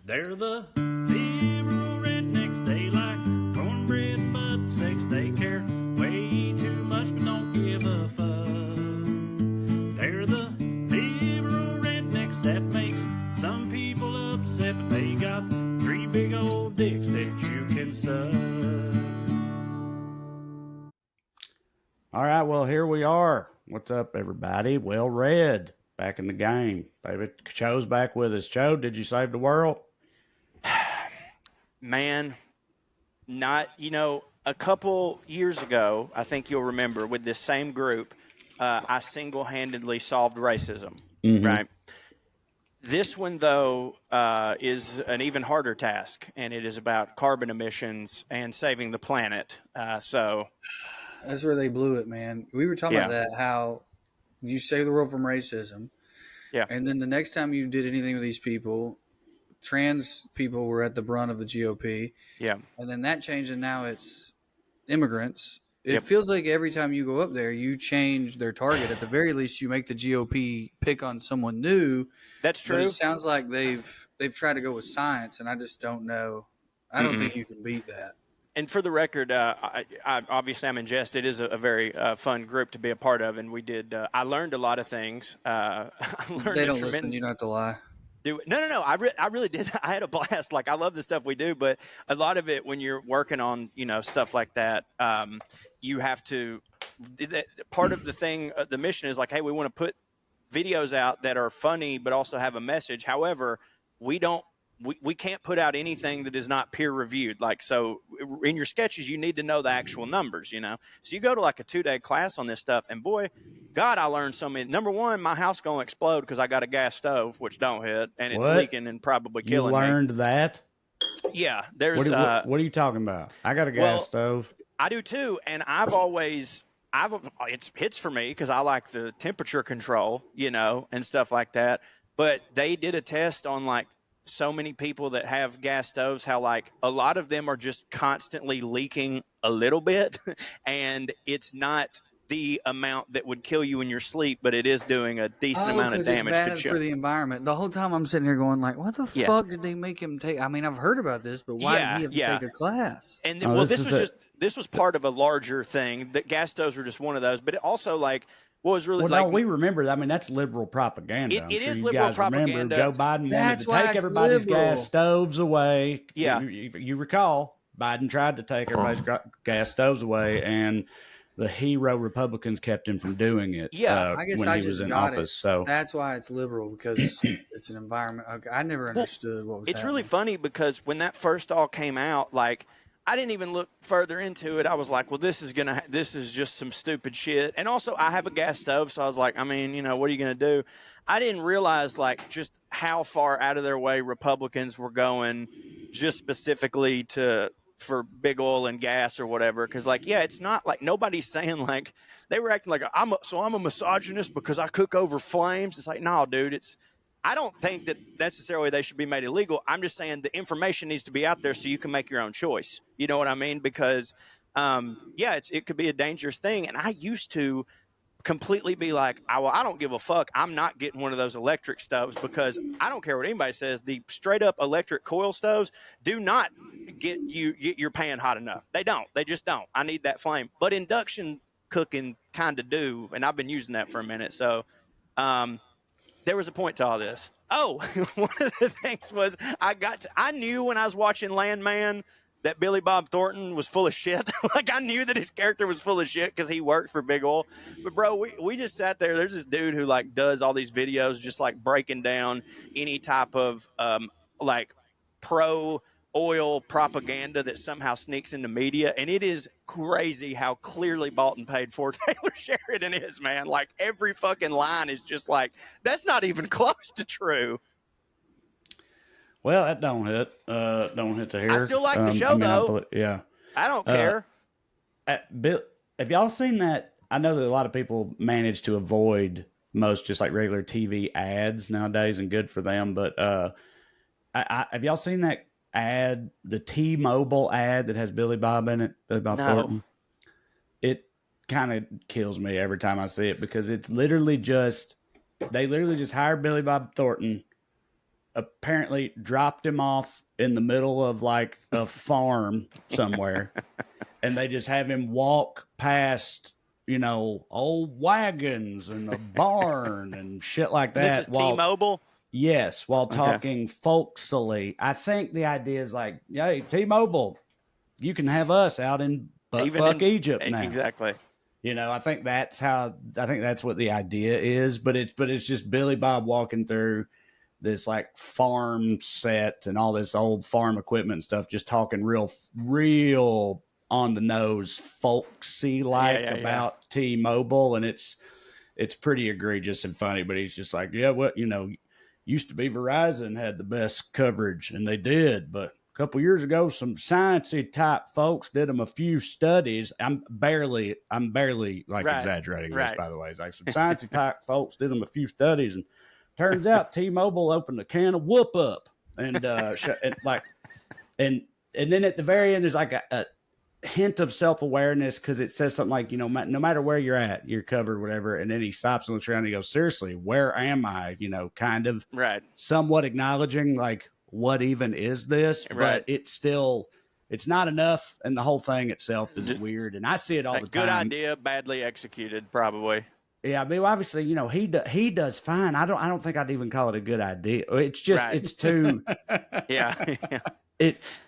They're the liberal rednecks. They like cornbread, but sex they care way too much, but don't give a fuck. They're the liberal rednecks that makes some people upset, but they got three big old dicks that you can suck. All right, well, here we are. What's up, everybody? WellRED, back in the game. Baby, Cho's back with us. Cho, did you save the world? Man, not, a couple years ago, I think you'll remember, with this same group, I single-handedly solved racism, right? This one, though, is an even harder task, and it is about carbon emissions and saving the planet. That's where they blew it, man. We were talking about that, how you save the world from racism. Yeah. And then the next time you did anything with these people, trans people were at the brunt of the GOP. Yeah. And then that changed, and now it's immigrants. It Yep. feels like every time you go up there, you change their target. At the very least, you make the GOP pick on someone new. That's true. But it sounds like they've tried to go with science, and I just don't know. I don't think you can beat that. And for the record, I obviously I'm in jest. It is a very fun group to be a part of, and we did. I learned a lot of things. I learned They don't listen. You don't have to lie. No. I really did. I had a blast. Like, I love the stuff we do, but a lot of it, when you're working on, stuff like that, you have to. Part of the thing, the mission is like, hey, we want to put videos out that are funny, but also have a message. However, we can't put out anything that is not peer reviewed. Like, so in your sketches, you need to know the actual numbers, So you go to like a 2-day class on this stuff, and boy, God, I learned so many. Number one, my house going to explode because I got a gas stove, which don't hit, and it's leaking and probably killing me. You learned that? Yeah. There's. What are you talking about? I got a gas stove. I do too, and it's hits for me because I like the temperature control, and stuff like that. But they did a test on like so many people that have gas stoves, how like a lot of them are just constantly leaking a little bit, and it's not the amount that would kill you in your sleep, but it is doing a decent amount of damage it's bad for the environment. The whole time I'm sitting here going like, what the fuck did they make him take? I mean, I've heard about this, but why did he have to take a class? And then, this was part of a larger thing. That gas stoves were just one of those, but it also like what was really we remember. I mean, that's liberal propaganda. It is liberal propaganda. Remember, Joe Biden wanted to take everybody's gas stoves away. Yeah, you recall Biden tried to take everybody's gas stoves away, and the hero Republicans kept him from doing it. Yeah, I guess when he was in office. So that's why it's liberal, because it's an environment. I never understood what was. It's really funny because when that first all came out, like, I didn't even look further into it. I was like, well, this is just some stupid shit. And also, I have a gas stove, so I was like, I mean, what are you going to do? I didn't realize like just how far out of their way Republicans were going, just specifically for big oil and gas or whatever. Because like, yeah, it's not like nobody's saying like they were acting like I'm a misogynist because I cook over flames. It's like, no, dude, I don't think that necessarily they should be made illegal. I'm just saying the information needs to be out there so you can make your own choice. You know what I mean? Because, it could be a dangerous thing. And I used to completely be like, I don't give a fuck. I'm not getting one of those electric stoves because I don't care what anybody says. The straight up electric coil stoves do not get you're paying hot enough. They don't. They just don't. I need that flame. But induction cooking kind of do. And I've been using that for a minute. So, there was a point to all this. Oh, one of the things was I knew when I was watching Landman that Billy Bob Thornton was full of shit. Like, I knew that his character was full of shit because he worked for Big Oil. But bro, we just sat there. There's this dude who like does all these videos just like breaking down any type of like pro oil propaganda that somehow sneaks into media, and it is crazy how clearly Bolton paid for Taylor Sheridan is, man. Like, every fucking line is just like, that's not even close to true. Well, that don't hit to hear. I still like the show, though. I don't care. Bill, have y'all seen that? I know that a lot of people manage to avoid most just like regular TV ads nowadays, and good for them. But have y'all seen that ad, the T-Mobile ad that has Billy Bob in it, Billy Bob Thornton? It kind of kills me every time I see it because it's literally just, they literally just hire Billy Bob Thornton apparently dropped him off in the middle of like a farm somewhere, and they just have him walk past, old wagons and a barn and shit like that. This is T-Mobile? Yes, while talking folksily. I think the idea is like, hey, T-Mobile, you can have us out in Egypt now. Exactly. I think that's what the idea is, but it's just Billy Bob walking through this like farm set and all this old farm equipment and stuff, just talking real on the nose, folksy about T-Mobile, and it's pretty egregious and funny. But he's just like, used to be Verizon had the best coverage, and they did, but a couple years ago, some sciencey type folks did them a few studies. I'm barely exaggerating this, by the way. It's like some sciencey type folks did them a few studies, and turns out T-Mobile opened a can of whoop up, and then at the very end, there's like a hint of self-awareness, because it says something like, no matter where you're at, you're covered, whatever. And then he stops and looks around and he goes, seriously, where am I? Kind of somewhat acknowledging like, what even is this? But it's not enough, and the whole thing itself is weird, and I see it all the time. Good idea, badly executed, probably. Yeah, I mean, obviously, he does fine. I don't think I'd even call it a good idea. It's just it's too it's.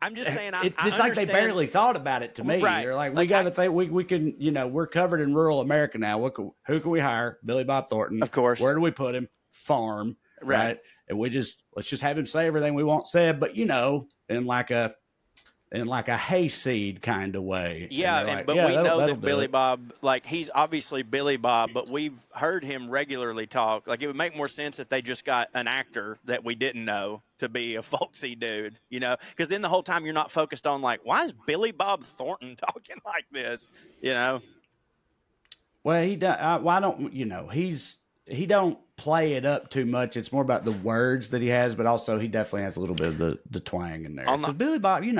I'm just saying, it's like they barely thought about it to me. They're like, we got to think we can, we're covered in rural America now. Who can we hire? Billy Bob Thornton, of course. Where do we put him? Farm, right? And let's just have him say everything we want said, but in like a hayseed kind of way. Yeah, but we know that Billy Bob, like, he's obviously Billy Bob, but we've heard him regularly talk. Like, it would make more sense if they just got an actor that we didn't know to be a folksy dude, because then the whole time you're not focused on, like, why is Billy Bob Thornton talking like this, Well, he does. Why don't he don't play it up too much. It's more about the words that he has, but also he definitely has a little bit of the twang in there. Because Billy Bob, he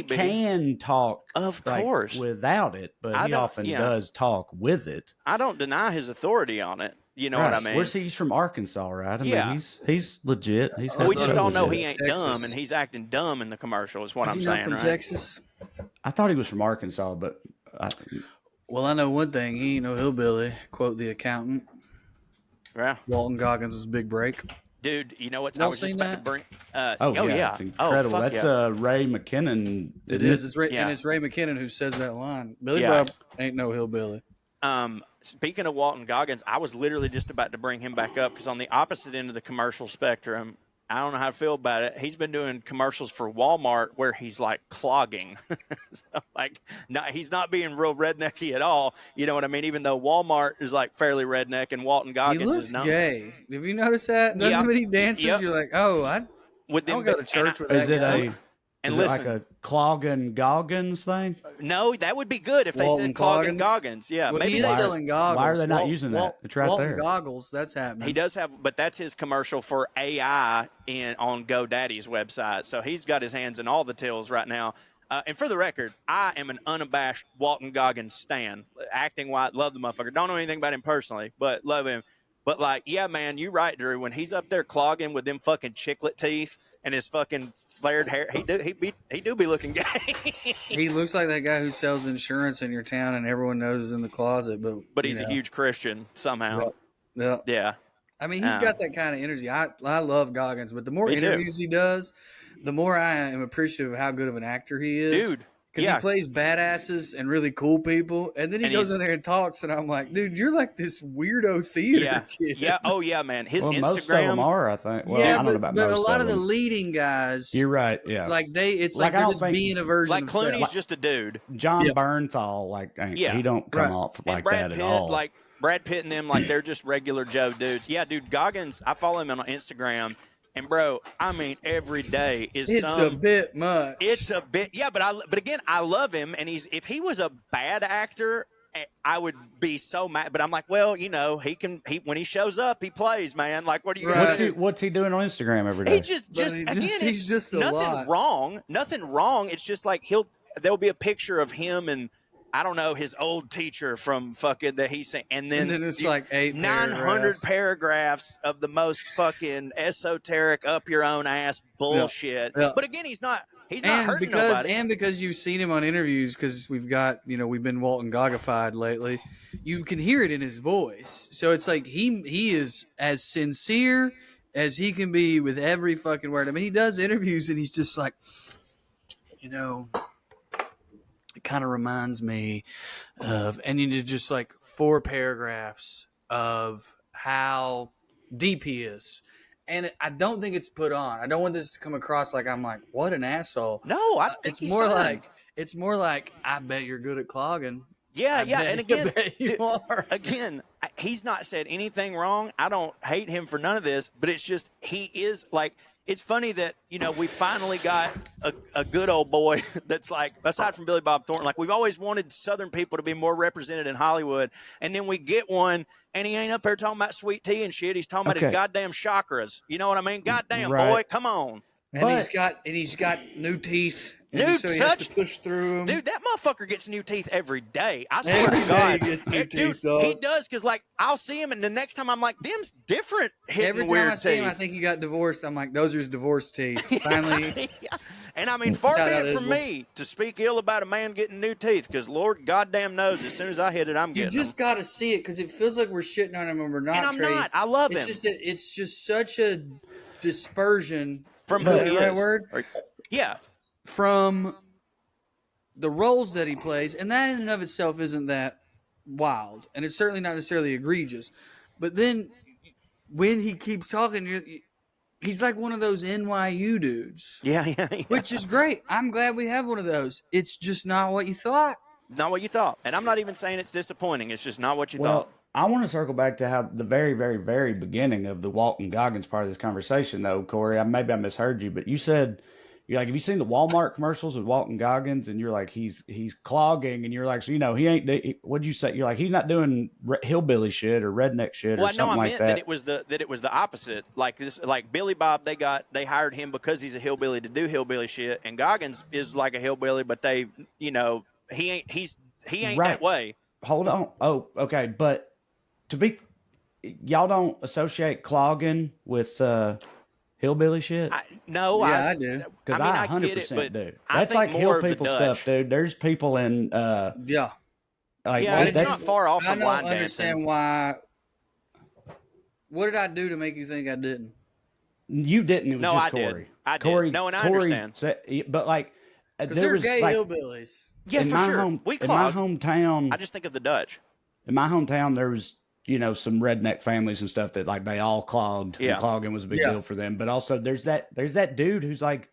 can talk, of course, without it, but he often does talk with it. I don't deny his authority on it. You know what I mean? He's from Arkansas, right? I mean, he's legit. We just all know he ain't dumb, and he's acting dumb in the commercial. Is what I'm saying. From Texas? I thought he was from Arkansas, but. Well, I know one thing. He ain't no hillbilly. Quote the accountant. Yeah. Walton Goggins' big break. Dude, you know what? I was just about to bring. Yeah, it's incredible. That's Ray McKinnon. It is. It's Ray, and it's Ray McKinnon who says that line. Billy Bob ain't no hillbilly. Speaking of Walton Goggins, I was literally just about to bring him back up, because on the opposite end of the commercial spectrum, I don't know how to feel about it. He's been doing commercials for Walmart where he's like clogging. So, like, he's not being real rednecky at all. You know what I mean? Even though Walmart is like fairly redneck, and Walton Goggins is not. Gay. Have you noticed that? When he dances, you're like, I don't go to church with that. Is it guy. Is it like a clogging Goggins thing? No, that would be good if they said clogging Goggins. Yeah, well, maybe he's selling goggles. Why are they not using that? It's right Walton there. Goggles, that's happening. He does have, but that's his commercial for AI on GoDaddy's website. So he's got his hands in all the tills right now. And for the record, I am an unabashed Walton Goggins stan. Acting white, love the motherfucker. Don't know anything about him personally, but love him. But, like, yeah, man, you're right, Drew. When he's up there clogging with them fucking chiclet teeth and his fucking flared hair, he do be looking gay. He looks like that guy who sells insurance in your town and everyone knows is in the closet. But he's a huge Christian somehow. Yeah. I mean, he's got that kind of energy. I love Goggins, but the more interviews he does, the more I am appreciative of how good of an actor he is. Dude. Because he plays badasses and really cool people, and then he goes in there and talks, and I'm like, dude, you're like this weirdo theater kid. Yeah, oh yeah, man. His Instagram. Most of them are, I think. Well, I don't know about most of them. But a lot of the leading guys. You're right. Yeah. Like it's like they're just being a version. Like Clooney's just a dude. John Bernthal, he don't come off like that at all. Like Brad Pitt and them, like they're just regular Joe dudes. Yeah, dude. Goggins, I follow him on Instagram. And bro, I mean, every day is a bit much. It's a bit, yeah. But again, I love him, and if he was a bad actor, I would be so mad. But I'm like, well, he when he shows up, he plays, man. Like, what are you gonna do? What's he doing on Instagram every day? He's just nothing wrong. Nothing wrong. It's just like there'll be a picture of him and I don't know, his old teacher from fucking that he's saying, and then it's like 900 paragraphs of the most fucking esoteric, up your own ass bullshit. Yeah. But again, he's not hurting nobody. And because you've seen him on interviews, because we've been Walton Goggified lately, you can hear it in his voice. So it's like he is as sincere as he can be with every fucking word. I mean, he does interviews and he's just like, it kind of reminds me of, and you just like 4 paragraphs of how deep he is. And I don't think it's put on. I don't want this to come across like I'm like, what an asshole. No, I think it's more like, I bet you're good at clogging. Yeah, and again, you are. Again, he's not said anything wrong. I don't hate him for none of this, but it's just he is like. It's funny that we finally got a good old boy that's like, aside from Billy Bob Thornton, like we've always wanted Southern people to be more represented in Hollywood, and then we get one, and he ain't up there talking about sweet tea and shit. He's talking about his goddamn chakras. You know what I mean? Goddamn boy, come on. And he's got new teeth. So he has to push through them. Dude, that motherfucker gets new teeth every day. I swear to God. He gets new teeth, dude, he does, because, like, I'll see him, and the next time I'm like, them's different hitting weird teeth. Every time I see him, I think he got divorced. I'm like, those are his divorce teeth. Finally. Yeah. And, I mean, far be it from me to speak ill about a man getting new teeth, because Lord goddamn knows as soon as I hit it, I'm getting You just got to see it, because it feels like we're shitting on him and we're not. And I'm not. I love him. It's just such a dispersion. From who he is. Right word? Yeah. From the roles that he plays, and that in and of itself isn't that wild, and it's certainly not necessarily egregious. But then when he keeps talking, he's like one of those NYU dudes. Yeah. Which is great. I'm glad we have one of those. It's just not what you thought. Not what you thought. And I'm not even saying it's disappointing. It's just not what you thought. I want to circle back to how the very, very, very beginning of the Walton Goggins part of this conversation, though, Corey. Maybe I misheard you, but you said, you're like, have you seen the Walmart commercials with Walton Goggins? And you're like, he's clogging, and you're like, so he ain't. What'd you say? You're like, he's not doing hillbilly shit or redneck shit or something like that. That it was the opposite. Like this, like Billy Bob, they hired him because he's a hillbilly to do hillbilly shit, and Goggins is like a hillbilly, but he ain't right. That way. Hold on. Oh, okay, but y'all don't associate clogging with hillbilly shit? No, I do. Because I 100% do. That's like hill people stuff, dude. There's people in but it's not far off from line dancing. I don't understand why. What did I do to make you think I didn't? You didn't. It was just Corey. I did. Corey, no, and I understand. But like, because they're gay hillbillies. Yeah, for sure. We clog. In my hometown, I just think of the Dutch. In my hometown, there was some redneck families and stuff that like they all clogged. Yeah. And clogging was a big deal for them. But also there's that dude who's like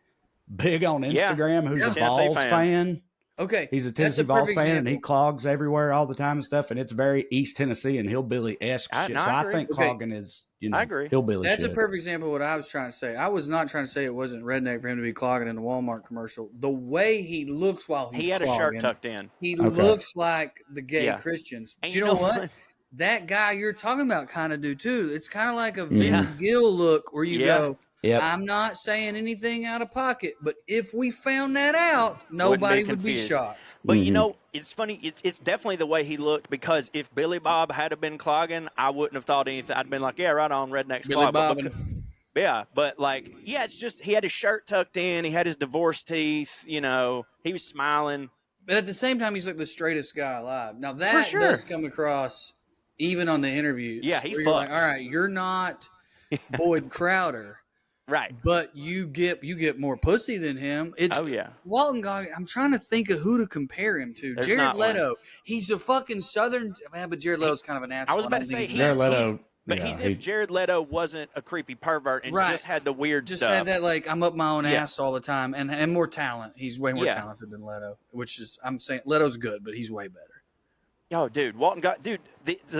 big on Instagram who's a Vols fan. Okay. He's a Tennessee Vols fan and he clogs everywhere all the time and stuff. And it's very East Tennessee and hillbilly-esque shit. So I think clogging is, I agree. Hillbilly That's shit. a perfect example of what I was trying to say. I was not trying to say it wasn't redneck for him to be clogging in the Walmart commercial. The way he looks while he's clogging. He had a shirt tucked in. He looks like the gay Christians. And do you know what? That guy you're talking about kind of do too. It's kind of like a Vince Gill look where you go, I'm not saying anything out of pocket, but if we found that out, nobody would be shocked. But it's funny. It's definitely the way he looked, because if Billy Bob had been clogging, I wouldn't have thought anything. I'd been like, yeah, right on, redneck's Billy clog. Bob. But like, it's just he had his shirt tucked in. He had his divorce teeth. He was smiling. But at the same time, he's like the straightest guy alive. Now that does come across even on the interviews. Yeah, he fucks. Like, all right, you're not Boyd Crowder. Right. But you get more pussy than him. It's Walton Goggins. I'm trying to think of who to compare him to. There's Jared Leto. He's a fucking Southern man, but Jared Leto's kind of an asshole. I was about to say Jared Leto. He's if Jared Leto wasn't a creepy pervert and just had the weird stuff. Just had that, like, I'm up my own ass all the time, and more talent. He's way more talented than Leto, which is, I'm saying, Leto's good, but he's way better. Oh, dude,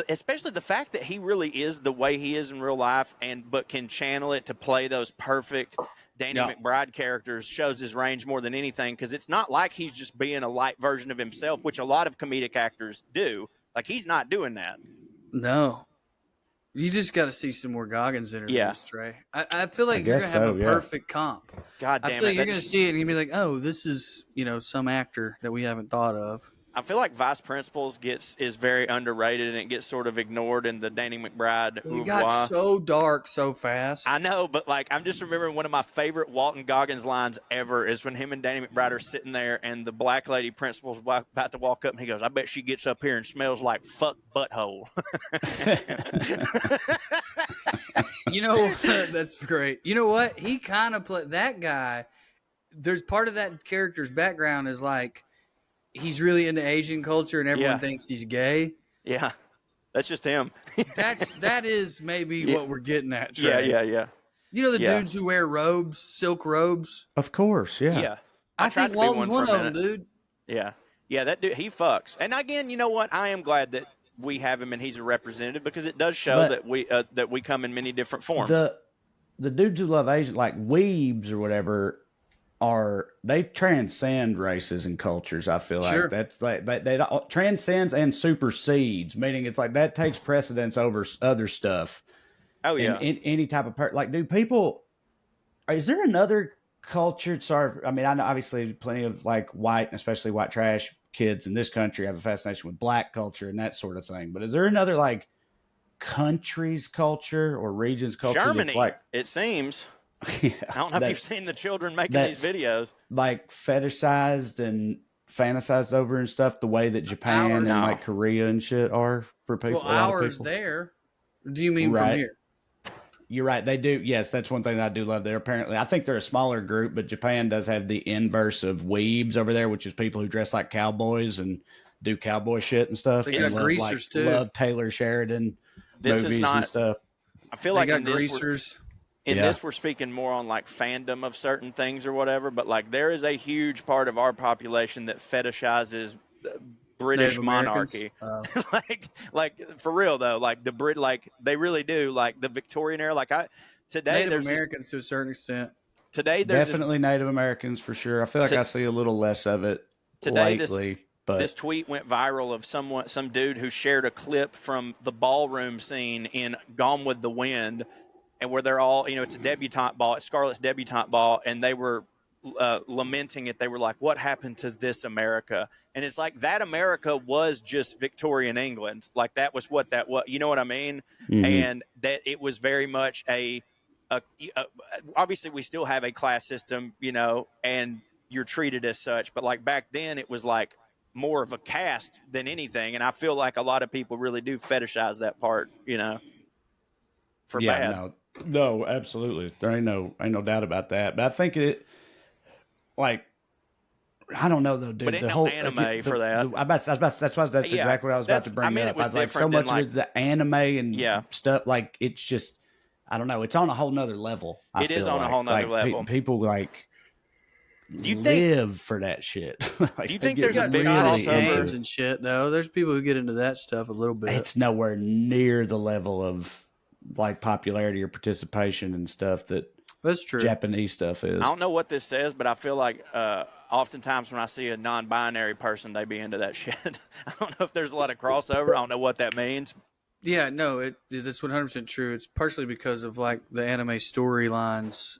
especially the fact that he really is the way he is in real life, but can channel it to play those perfect Danny McBride characters, shows his range more than anything, because it's not like he's just being a light version of himself, which a lot of comedic actors do. Like, he's not doing that. No. You just got to see some more Goggins interviews, Trey. I feel like you're going to have a perfect comp. God damn it. I feel like you're going to see it and you're going to be like, oh, this is, some actor that we haven't thought of. I feel like Vice Principals is very underrated, and it gets sort of ignored in the Danny McBride It oeuvre. got so dark so fast. I know, but like I'm just remembering one of my favorite Walton Goggins lines ever is when him and Danny McBride are sitting there, and the black lady principal's about to walk up, and he goes, "I bet she gets up here and smells like fuck butthole." You know, that's great. You know what? He kind of played that guy. There's part of that character's background is like he's really into Asian culture, and everyone Yeah. thinks he's gay. Yeah, that's just him. That is maybe what we're getting at. Yeah, Trey. yeah. You know the Yeah. dudes who wear robes, silk robes. Of course, yeah. Yeah. I tried think to be Walton's one for a of them, minute. dude. Yeah. Yeah, that dude, he fucks. And again, you know what? I am glad that we have him and he's a representative because it does show But that we come in many different forms. The dudes who love Asian, like weebs or whatever, they transcend races and cultures. I feel Sure. like that's like they don't, transcends and supersedes, meaning it's like that takes precedence over other stuff. Oh yeah. In any type of like, do people? Is there another culture? Sorry, I mean, I know obviously plenty of like white, especially white trash kids in this country have a fascination with black culture and that sort of thing. But is there another like country's culture or region's culture? Germany, that's like, it seems. yeah, I don't know if you've seen the children making these videos. like fetishized and fantasized over and stuff, the way that Japan Ours. and No. like Korea and shit are for people. Well, a lot of ours people. there. Do you mean Right. from here? You're right. They do. Yes, that's one thing that I do love there. Apparently, I think they're a smaller group, but Japan does have the inverse of weebs over there, which is people who dress like cowboys and do cowboy shit and stuff. They and got love, greasers, too. Love Taylor Sheridan This is movies not- and stuff. I feel They like got in this, greasers. in Yeah. this we're speaking more on like fandom of certain things or whatever, but like there is a huge part of our population that fetishizes British Native Americans? monarchy. like for real though, like the Brit, like they really do, like the Victorian era. Like today Native there's Americans to a certain extent. today there's Definitely Native Americans for sure. I feel like I see a little less of it Today, lately. But this tweet went viral of some dude who shared a clip from the ballroom scene in Gone with the Wind, and where they're all, it's a debutante ball, it's Scarlett's debutante ball, and they were lamenting it. They were like, "What happened to this America?" And it's like that America was just Victorian England. Like that was what that was. You know what I mean? Mhm. And that it was very much obviously we still have a class system, and you're treated as such. But like back then, it was like more of a caste than anything. And I feel like a lot of people really do fetishize that part, for bad. No, absolutely. There ain't no doubt about that. But I think it, like, I don't know though, dude. But ain't the no whole anime for that. that's Yeah, exactly what I was about to bring I mean, up. it was I was like, so different much than, of the anime and Yeah. stuff, like it's just, I don't know. It's on a whole nother level. It is on a whole nother level. People like Do you think? live for that shit. Like, Do you they think get there's a big Scottish crossover? games and shit, though. There's people who get into that stuff a little bit. It's nowhere near the level of like popularity or participation and stuff that That's true. Japanese stuff is. I don't know what this says, but I feel like oftentimes when I see a non-binary person, they be into that shit. I don't know if there's a lot of crossover. I don't know what that means. Yeah, no, that's 100% true. It's partially because of like the anime storylines.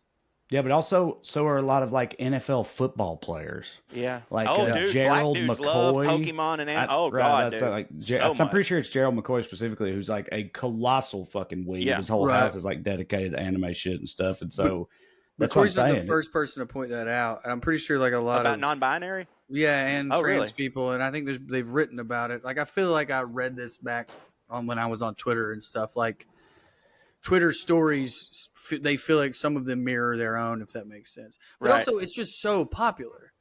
Yeah, but also so are a lot of like NFL football players. Yeah. Like dude, Gerald black dudes McCoy. love Pokemon and God, dude. I'm pretty sure it's Gerald McCoy specifically, who's like a colossal fucking weeb. Yeah. His whole Right. house is like dedicated to anime shit and stuff. And so that's McCoy's what I'm not saying. the first person to point that out. And I'm pretty sure like a lot About of non-binary? yeah, and Oh, trans really? people, and I think they've written about it. Like I feel like I read this back on when I was on Twitter and stuff. Like Twitter stories, they feel like some of them mirror their own, if that makes sense. But Right. also, it's just so popular.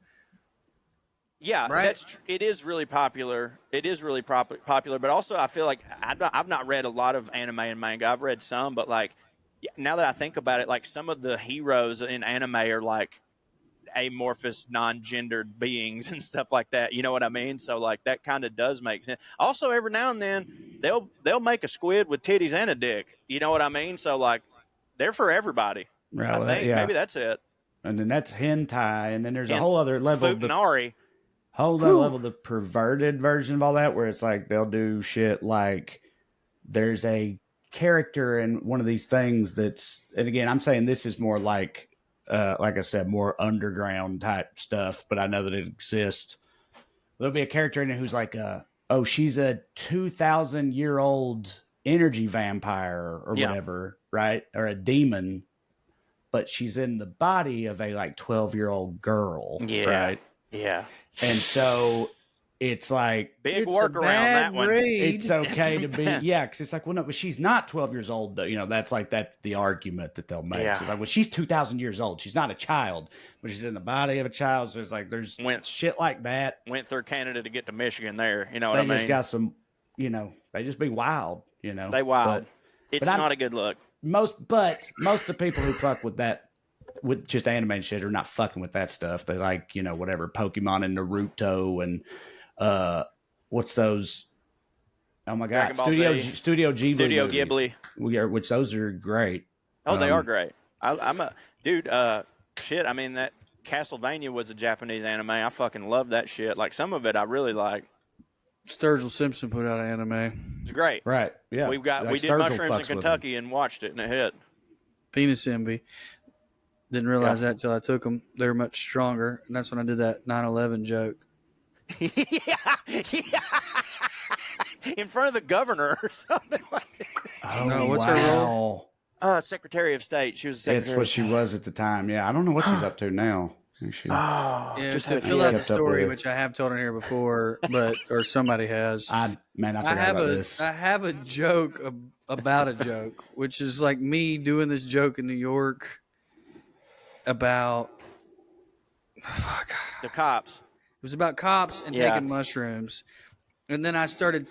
Yeah, Right? it is really popular. It is really popular, but also I feel like I've not read a lot of anime and manga. I've read some, but like now that I think about it, like some of the heroes in anime are like amorphous, non-gendered beings and stuff like that. You know what I mean? So like that kind of does make sense. Also, every now and then they'll make a squid with titties and a dick. You know what I mean? So like they're for everybody. Right, I well, think yeah. maybe that's it. And then that's hentai, and then there's a whole other level of the Futanari. whole other level of the perverted version of all that, where it's like they'll do shit like there's a character in one of these things that's, and again, I'm saying this is more like I said, more underground type stuff, but I know that it exists there'll be a character in it who's like, oh, she's a 2,000-year-old energy vampire or whatever, right? Or a demon, but she's in the body of a like 12-year-old girl, right? Yeah. And so it's like Big It's work a around bad that one. read. it's okay to be, because it's like, well, no, but she's not 12 years old, though. You know, that's like the argument that they'll make. Yeah. It's like, well, she's 2,000 years old. She's not a child, but she's in the body of a child. So it's like, there's shit like that. Went through Canada to get to Michigan there. You know what I They mean? just got some, they just be wild, They wild. It's not a good look. Most of the people who fuck with that, with just animated shit, are not fucking with that stuff. They like, whatever, Pokemon and Naruto and what's those? Oh my god, Studio Ghibli. Studio movies. Ghibli. Which those are great. Oh, they are great. I'm a dude. Shit. I mean, that Castlevania was a Japanese anime. I fucking love that shit. Like, some of it I really like. Sturgill Simpson put out an anime. It's great. Right. Yeah. We did Sturgill mushrooms fucks in with Kentucky and watched it, and it hit. Penis envy. Didn't realize that till I took them. They were much stronger, and that's when I did that 9/11 joke. Yeah. In front of the governor or something like that. Oh, No, what's her role? Secretary of State. She was the It's secretary. what she was at the time. Yeah, I don't know what she's up to now. Yeah, Just to have fill to out the kept up story, with. which I have told on here before, or somebody has. I forgot have about a this. I have a joke about a joke, which is like me doing this joke in New York about The cops. It was about cops and taking mushrooms. And then I started,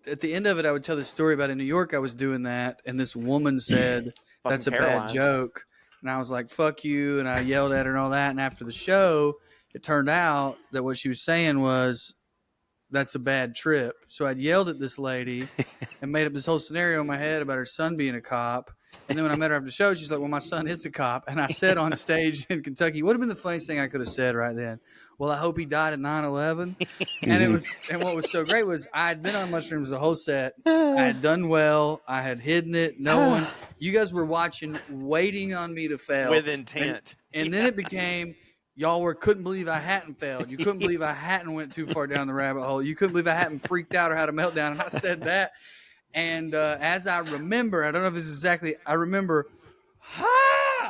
at the end of it, I would tell this story about in New York I was doing that, and this woman said, that's a Caroline's. bad joke. And I was like, fuck you, and I yelled at her and all that. And after the show, it turned out that what she was saying was, that's a bad trip. So I'd yelled at this lady and made up this whole scenario in my head about her son being a cop. And then when I met her after the show, she's like, well, my son is a cop. And I said on stage in Kentucky, what would have been the funniest thing I could have said right then? Well, I hope he died at 9/11. And what was so great was I had been on mushrooms the whole set. I had done well. I had hidden it. No one, you guys were watching, waiting on me to fail. With intent. And then it became, y'all couldn't believe I hadn't failed. You couldn't believe I hadn't went too far down the rabbit hole. You couldn't believe I hadn't freaked out or had a meltdown. And I said that. And as I remember, I don't know if this is exactly, I remember,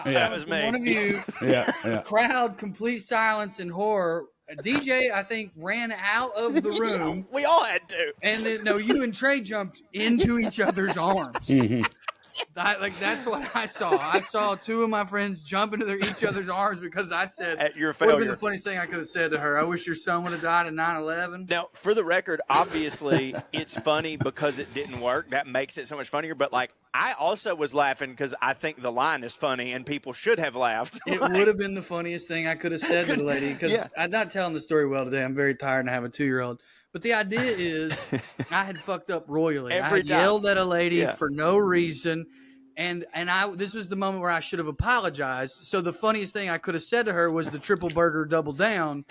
That was me. one of you, Yeah. crowd, complete silence and horror. A DJ, I think, ran out of the room. We all had to. And then, you and Trey jumped into each other's arms. That's what I saw. I saw two of my friends jump into each other's arms because I said, At your what would have been failure. the funniest thing I could have said to her? I wish your son would have died at 9/11. Now, for the record, obviously, it's funny because it didn't work. That makes it so much funnier. But, like, I also was laughing because I think the line is funny and people should have laughed. It would have been the funniest thing I could have said to the lady because I'm not telling the story well today. I'm very tired and I have a 2-year-old. But the idea is I had fucked up royally. I Every had time. yelled at a lady for no reason. And this was the moment where I should have apologized. So the funniest thing I could have said to her was the triple burger double down.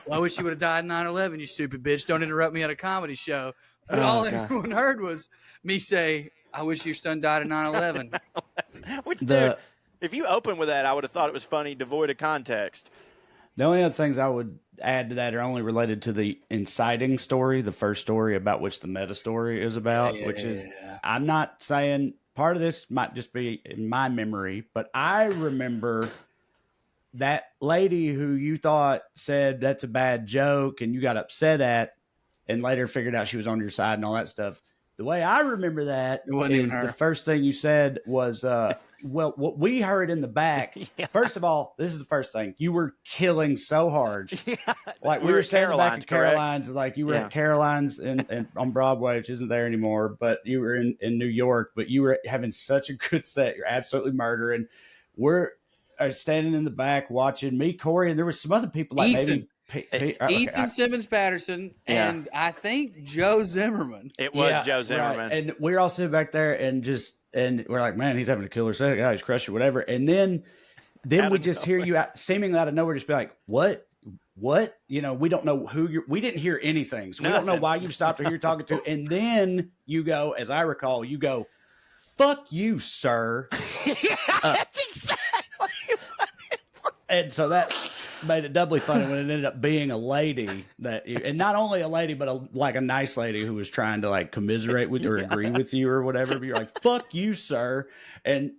Well, I wish you would have died in 9/11, you stupid bitch. Don't interrupt me at a comedy show. But all everyone heard was me say, I wish your son died at 9/11. Which, dude, if you open with that, I would have thought it was funny, devoid of context. The only other things I would add to that are only related to the inciting story, the first story about which the meta story is about, which is, I'm not saying part of this might just be in my memory, but I remember that lady who you thought said that's a bad joke and you got upset at and later figured out she was on your side and all that stuff. The way I remember that wasn't even is her. the first thing you said was, well, what we heard in the back, first of all, this is the first thing. You were killing so hard. Like we were standing back at Caroline's, like you were at Caroline's and on Broadway, which isn't there anymore, but you were in New York, but you were having such a good set. You're absolutely murdering. We're standing in the back watching me, Corey, and there was some other people like Ethan. maybe Ethan Simmons Patterson and I think Joe Zimmerman. It was Joe Zimmerman. Right. And we're all sitting back there and we're like, man, he's having a killer set. Guy, he's crushing whatever. And then we just hear you out, seemingly out of nowhere, just be like, what? We don't know we didn't hear anything. So we don't know why you stopped or who you're talking to. And then you go, as I recall, you go, fuck you, sir. That's exactly what And so that made it doubly funny when it ended up being a lady and not only a lady, but a nice lady who was trying to like commiserate with or agree with you or whatever. But you're like, "Fuck you, sir," and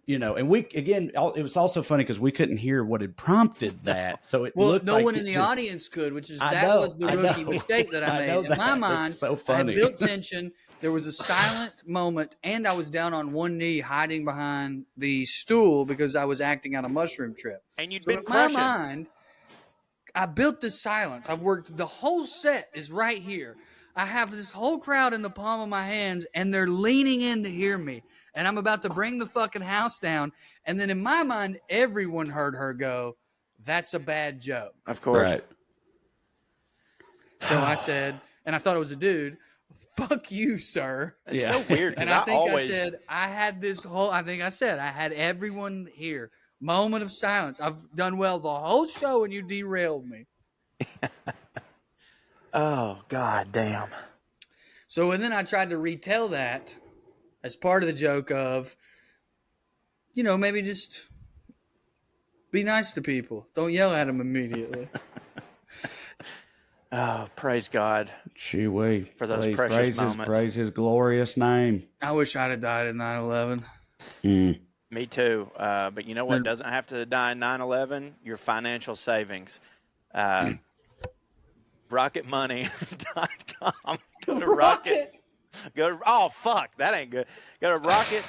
you know, and we again, it was also funny because we couldn't hear what had prompted that, so it looked no like one in the audience could, which is was the I rookie know. mistake that I made. In my mind, so I had funny. built tension. There was a silent moment, and I was down on one knee, hiding behind the stool because I was acting on a mushroom trip. And you'd So been in crushing. my mind, I built this silence. I've worked the whole set is right here. I have this whole crowd in the palm of my hands, and they're leaning in to hear me. And I'm about to bring the fucking house down. And then in my mind, everyone heard her go, "That's a bad joke." Of course. Right. So I said, and I thought it was a dude, "Fuck you, sir." It's so weird because And I think always I said, I had everyone here. Moment of silence. I've done well the whole show, and you derailed me. oh god damn. So, and then I tried to retell that as part of the joke of, you know, maybe just be nice to people. Don't yell at them immediately. Oh, praise God Gee-wee. for those precious moments. Praise his glorious name. I wish I'd have died at 9/11. Me too. But you know what doesn't have to die in 9/11? Your financial savings. Rocketmoney.com. Go to Rocket. Oh fuck, that ain't good. Go to Rocket.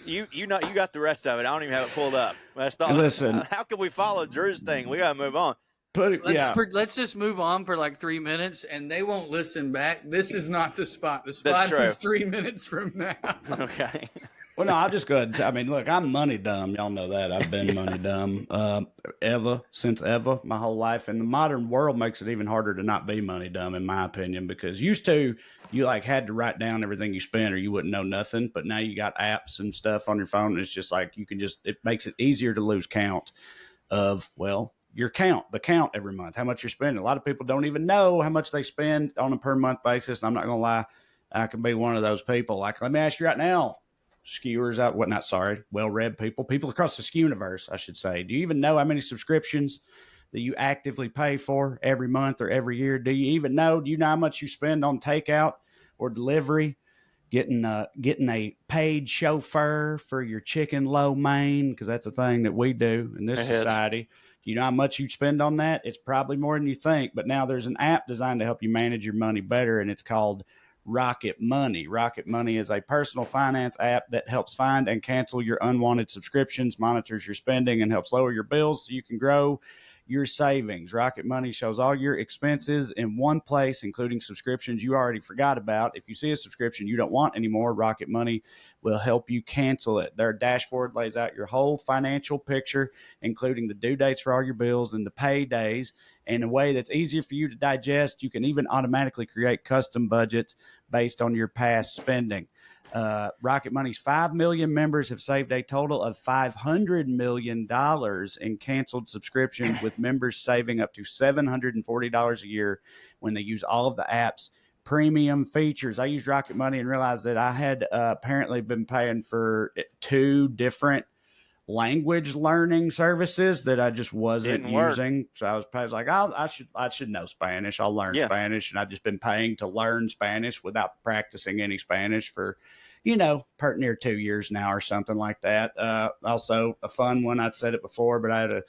You know you got the rest of it. I don't even have it pulled up. Listen. How can we follow Drew's thing? We gotta move on. Let's just move on for like 3 minutes, and they won't listen back. This is not the spot. The spot is 3 minutes from now. Okay. Well, no, I'll just go ahead and I mean, look, I'm money dumb. Y'all know that. I've been money dumb since ever, my whole life. And the modern world makes it even harder to not be money dumb, in my opinion, because used to, you like had to write down everything you spent or you wouldn't know nothing. But now you got apps and stuff on your phone. And it's just like it makes it easier to lose count of, well, the count every month, how much you're spending. A lot of people don't even know how much they spend on a per month basis. And I'm not going to lie, I can be one of those people. Like, let me ask you right now. WellRED people across the Skewniverse, I should say. Do you even know how many subscriptions that you actively pay for every month or every year? Do you know how much you spend on takeout or delivery, getting a paid chauffeur for your chicken lo mein? Because that's a thing that we do in this society. Do you know how much you spend on that? It's probably more than you think, but now there's an app designed to help you manage your money better, and it's called Rocket Money. Rocket Money is a personal finance app that helps find and cancel your unwanted subscriptions, monitors your spending, and helps lower your bills so you can grow your savings. Rocket Money shows all your expenses in one place, including subscriptions you already forgot about. If you see a subscription you don't want anymore, Rocket Money will help you cancel it. Their dashboard lays out your whole financial picture, including the due dates for all your bills and the pay days, in a way that's easier for you to digest. You can even automatically create custom budgets based on your past spending. Rocket Money's 5 million members have saved a total of $500 million in canceled subscriptions, with members saving up to $740 a year when they use all of the app's premium features. I used Rocket Money and realized that I had apparently been paying for 2 different language learning services that I just wasn't using. So I was like, I should know Spanish. I'll learn Spanish. And I've just been paying to learn Spanish without practicing any Spanish for, pert near 2 years now or something like that. Also a fun one. I'd said it before, but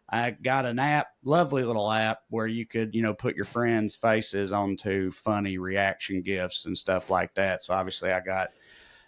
I got an app, lovely little app where you could, put your friends' faces onto funny reaction gifs and stuff like that. So obviously I got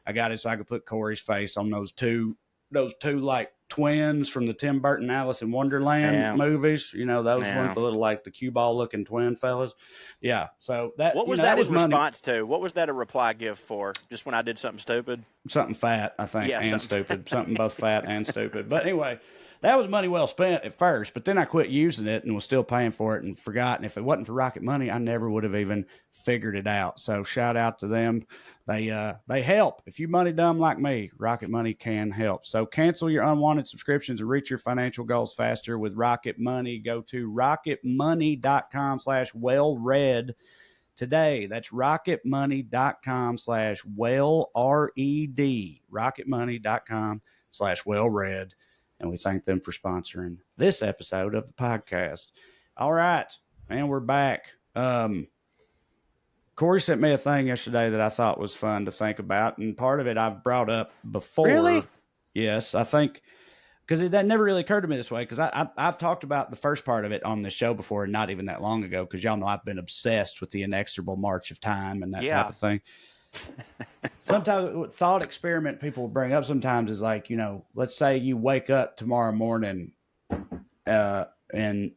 it so I could put Corey's face on those two like twins from the Tim Burton Alice in Wonderland movies. Those ones, the little like the cue ball looking twin fellas. Yeah. So what was that in response to? What was that a reply gift for? Just when I did something stupid? Something fat, I think, and stupid. Something both fat and stupid. But anyway, that was money well spent at first, but then I quit using it and was still paying for it and forgot. And if it wasn't for Rocket Money, I never would have even figured it out. So shout out to them. They help. If you money dumb like me, Rocket Money can help. So cancel your unwanted subscriptions and reach your financial goals faster with Rocket Money. Go to rocketmoney.com/wellread today. That's rocketmoney.com/wellred. rocketmoney.com/wellread. and we thank them for sponsoring this episode of the podcast. All right, man, we're back. Corey sent me a thing yesterday that I thought was fun to think about, and part of it I've brought up before. Really? Yes, I think because that never really occurred to me this way, because I've talked about the first part of it on the show before, and not even that long ago, because y'all know I've been obsessed with the inexorable march of time and that type of thing. Sometimes thought experiment people bring up sometimes is like, let's say you wake up tomorrow morning in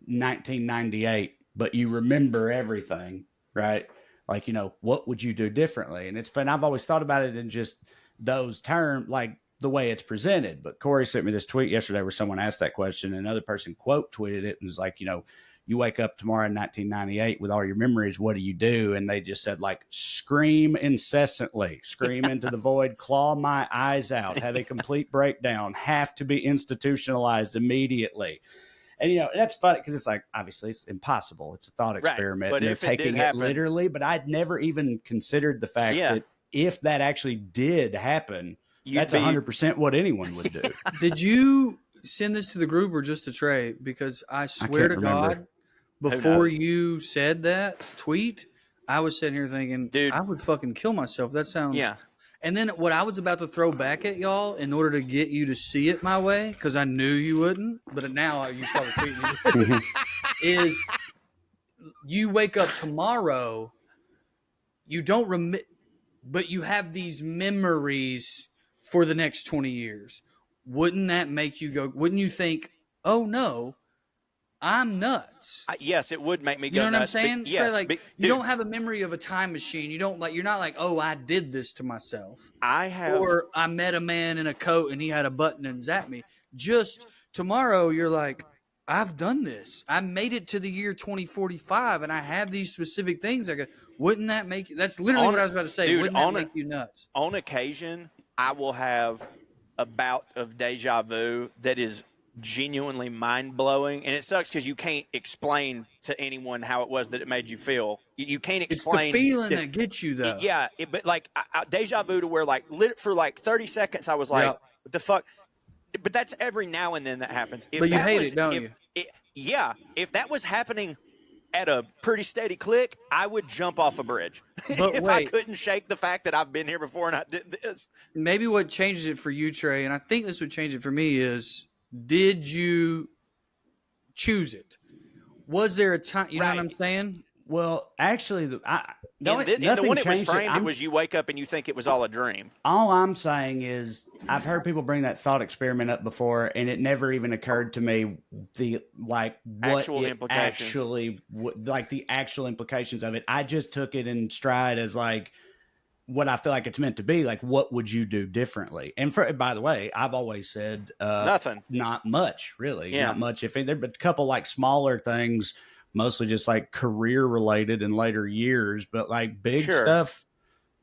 1998, but you remember everything, right? Like, what would you do differently? And it's fun. I've always thought about it in just those terms, like the way it's presented. But Corey sent me this tweet yesterday where someone asked that question, and another person quote tweeted it and was like, you wake up tomorrow in 1998 with all your memories, what do you do? And they just said, like, scream incessantly, scream into the void, claw my eyes out, have a complete breakdown, have to be institutionalized immediately. And, that's funny because it's like, obviously it's impossible. It's a thought experiment. But and if they're it did taking it happen, literally, but I'd never even considered the fact that if that actually did happen, that's 100% what anyone would do. Did you send this to the group or just to Trey? Because I swear to God, before you said that tweet, I was sitting here thinking, dude, I would fucking kill myself. That sounds... Yeah. And then what I was about to throw back at y'all in order to get you to see it my way, because I knew you wouldn't, but now you saw the tweet, is you wake up tomorrow, you don't remember, but you have these memories for the next 20 years. Wouldn't that make you go, wouldn't you think, oh no, I'm nuts? Yes, it would make me go nuts. You know what I'm saying? But, yes, like, you don't have a memory of a time machine. You don't you're not like, oh, I did this to myself. Or I met a man in a coat and he had a button and zapped me. Just tomorrow, you're like, I've done this. I made it to the year 2045 and I have these specific things. Wouldn't that make you? That's literally what I was about to say. Dude, wouldn't that make you nuts? On occasion, I will have a bout of deja vu that is genuinely mind-blowing, and it sucks because you can't explain to anyone how it was that it made you feel. You can't explain. It's the feeling that gets you, though. Yeah, but like deja vu to where for 30 seconds I was like, what the fuck? But that's every now and then that happens. But you hate it, don't you? If that was happening at a pretty steady click, I would jump off a bridge. But if I couldn't shake the fact that I've been here before and I did this. Maybe what changes it for you, Trey, and I think this would change it for me, is did you choose it? Was there a time? You know what I'm saying? Well, actually, the one it was framed, it was you wake up and you think it was all a dream. All I'm saying is I've heard people bring that thought experiment up before, and it never even occurred to me the actual implications of it. I just took it in stride as like what I feel like it's meant to be. Like, what would you do differently? And by the way, I've always said nothing, not much, really, not much. If there, but a couple like smaller things, mostly just like career related in later years, but like big stuff,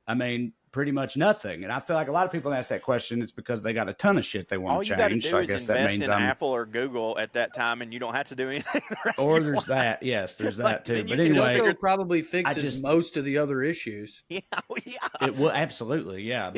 I mean, pretty much nothing. And I feel like a lot of people ask that question, it's because they got a ton of shit they want to change. All you got to do so I is guess invest that means in Apple or Google at that time, and you don't have to do anything. Or there's that. Yes, there's that too. But anyway, it probably fixes most of the other issues. Yeah. It will absolutely. Yeah.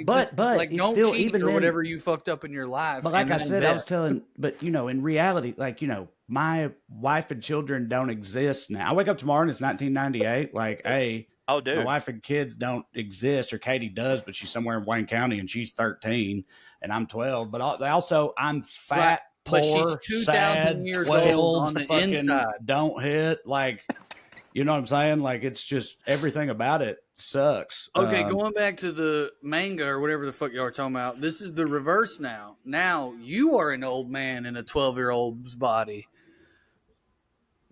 But like don't still, cheat even or then, whatever you fucked up in your life. But like I said, I was telling, but in reality, like, my wife and children don't exist now. I wake up tomorrow and it's 1998. Like, hey, oh, dude, my wife and kids don't exist, or Katie does, but she's somewhere in Wayne County and she's 13 and I'm 12. But also, I'm fat, poor, but she's 2,000 years 12, old on the inside. Don't hit, like, you know what I'm saying? Like, it's just everything about it sucks. Okay, going back to the manga or whatever the fuck y'all are talking about, this is the reverse now. Now you are an old man in a 12-year-old's body.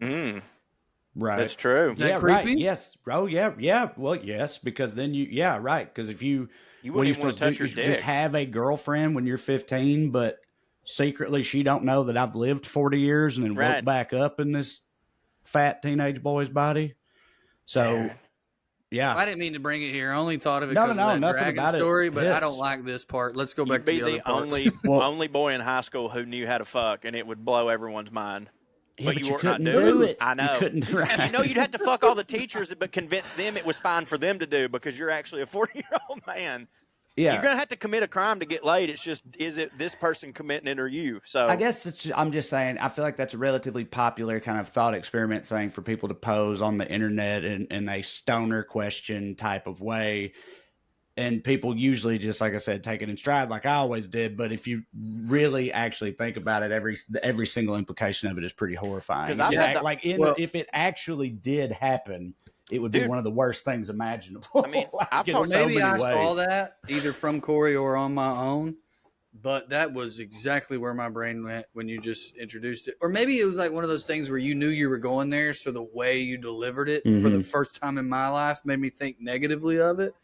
Right. That's true. Is that creepy? Right. Yes. Oh, yeah. Yeah. Well, yes, because then right. Because if you wouldn't even want to touch your dick. Just have a girlfriend when you're 15, but secretly she don't know that I've lived 40 years and then woke back up in this fat teenage boy's body. So, yeah. I didn't mean to bring it here. I only thought of it because of that dragon story, but I don't like this part. Let's go back to the other parts. only boy in high school who knew how to fuck, and it would blow everyold's mind. Yeah, but you couldn't do it. I know. You'd have to fuck all the teachers, but convince them it was fine for them to do because you're actually a 40-year-old man. Yeah. You're gonna have to commit a crime to get laid. It's just, is it this person committing it or you? So I guess I'm just saying, I feel like that's a relatively popular kind of thought experiment thing for people to pose on the internet in a stoner question type of way. And people usually just, like I said, take it in stride like I always did. But if you really actually think about it, every single implication of it is pretty horrifying. 'Cause I've had If it actually did happen, it would be Dude. one of the worst things imaginable. I mean, Like, I've in talked- so Maybe many I saw ways. that either from Corey or on my own, but that was exactly where my brain went when you just introduced it. Or maybe it was like one of those things where you knew you were going there, so the way you delivered it for the first time in my life made me think negatively of it.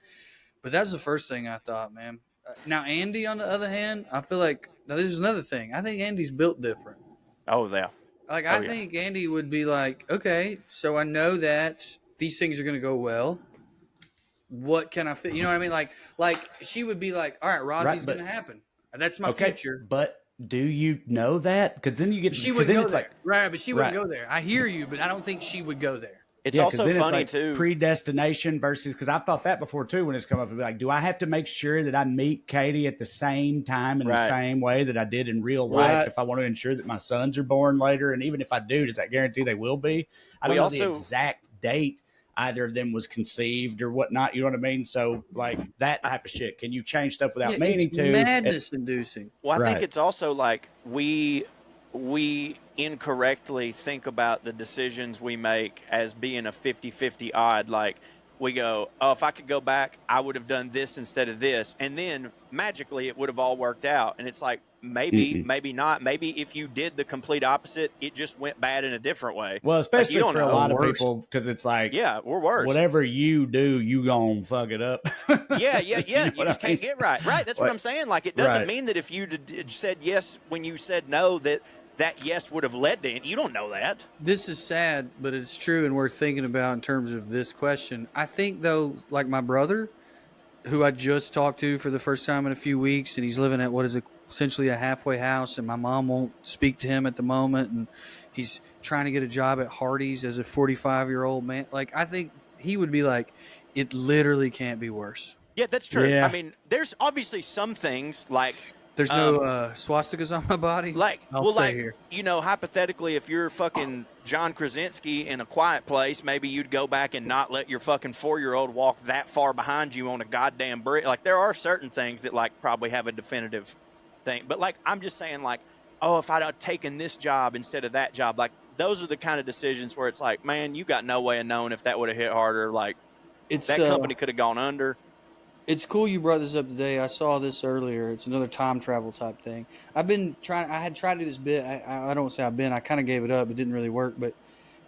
But that's the first thing I thought, man. Now, Andy, on the other hand, I feel like, now this is another thing. I think Andy's built different. Oh, yeah. Like, I think Andy would be like, okay, so I know that these things are going to go well. What can I fit? You know what I mean? Like she would be like, all right, Rozzie's going to happen. That's my future. But do you know that? Because then you get She would go there. like, Right, but she wouldn't go there. I hear you, but I don't think she would go there. It's also funny, too. Predestination versus, because I've thought that before too when it's come up. It'd be like, do I have to make sure that I meet Katie at the same time in the same way that I did in real life if I want to ensure that my sons are born later? And even if I do, does that guarantee they will be? I don't know the exact date either of them was conceived or whatnot. You know what I mean? So like that type of shit. Can you change stuff without meaning to? Madness inducing. Well, I think it's also like we incorrectly think about the decisions we make as being a 50-50 odd. Like we go, oh, if I could go back, I would have done this instead of this. And then magically it would have all worked out. And it's like, maybe, maybe not. Maybe if you did the complete opposite, it just went bad in a different way. Well, especially for a lot of people, because it's like, yeah, we're worse. Whatever you do, you gonna fuck it up. Yeah. You just can't get right. Right. That's what I'm saying. Like, it doesn't mean that if you said yes when you said no, that yes would have led to it. You don't know that. This is sad, but it's true and worth thinking about in terms of this question. I think, though, like my brother, who I just talked to for the first time in a few weeks, and he's living at what is essentially a halfway house, and my mom won't speak to him at the moment, and he's trying to get a job at Hardee's as a 45-year-old man. Like, I think he would be like, it literally can't be worse. Yeah, that's true. Yeah. I mean, there's obviously some things like there's no swastikas on my body. Like, I'll stay here. You know, hypothetically, if you're fucking John Krasinski in A Quiet Place, maybe you'd go back and not let your fucking 4-year-old walk that far behind you on a goddamn bridge. Like, there are certain things that like probably have a definitive thing. But like, I'm just saying, like, oh, if I'd have taken this job instead of that job, like, those are the kind of decisions where it's like, man, you got no way of knowing if that would have hit harder. Like, that company could have gone under. It's cool you brought this up today. I saw this earlier. It's another time travel type thing. I had tried to do this bit. I don't say I kind of gave it up. It didn't really work, but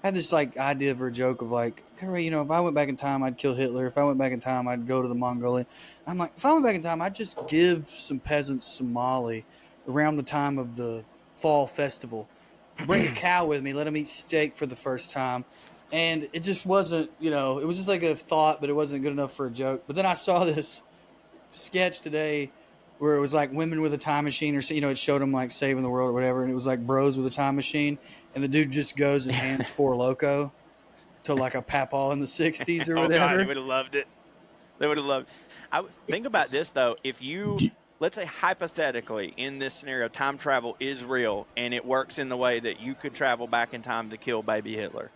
I had this like idea for a joke of like, hey, you know, if I went back in time, I'd kill Hitler. If I went back in time, I'd go to the Mongolia. I'm like, if I went back in time, I'd just give some peasants Somali around the time of the fall festival. Bring a cow with me. Let them eat steak for the first time. And it just wasn't, you know, it was just like a thought, but it wasn't good enough for a joke. But then I saw this sketch today where it was like women with a time machine, or, you know, it showed them like saving the world or whatever. And it was like bros with a time machine. And the dude just goes and hands Four Loko to like a papaw in the 60s or whatever. Oh, God, they would have loved it. They would have loved it. Think about this, though. If you, let's say hypothetically, in this scenario, time travel is real and it works in the way that you could travel back in time to kill baby Hitler.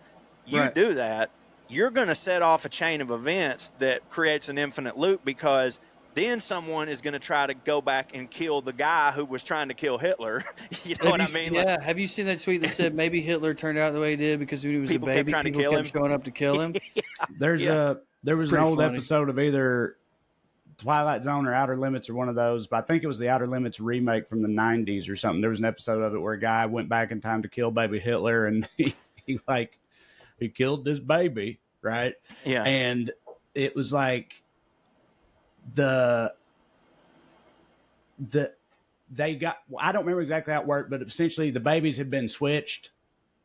You do that, you're going to set off a chain of events that creates an infinite loop, because then someone is going to try to go back and kill the guy who was trying to kill Hitler. You know what I mean? Yeah. Have you seen that tweet that said maybe Hitler turned out the way he did because when he was a baby, people kept showing up to kill him? There was an old episode of either Twilight Zone or Outer Limits or one of those, but I think it was the Outer Limits remake from the 90s or something. There was an episode of it where a guy went back in time to kill baby Hitler, and he killed this baby, right? Yeah. And it was like they got, I don't remember exactly how it worked, but essentially the babies had been switched,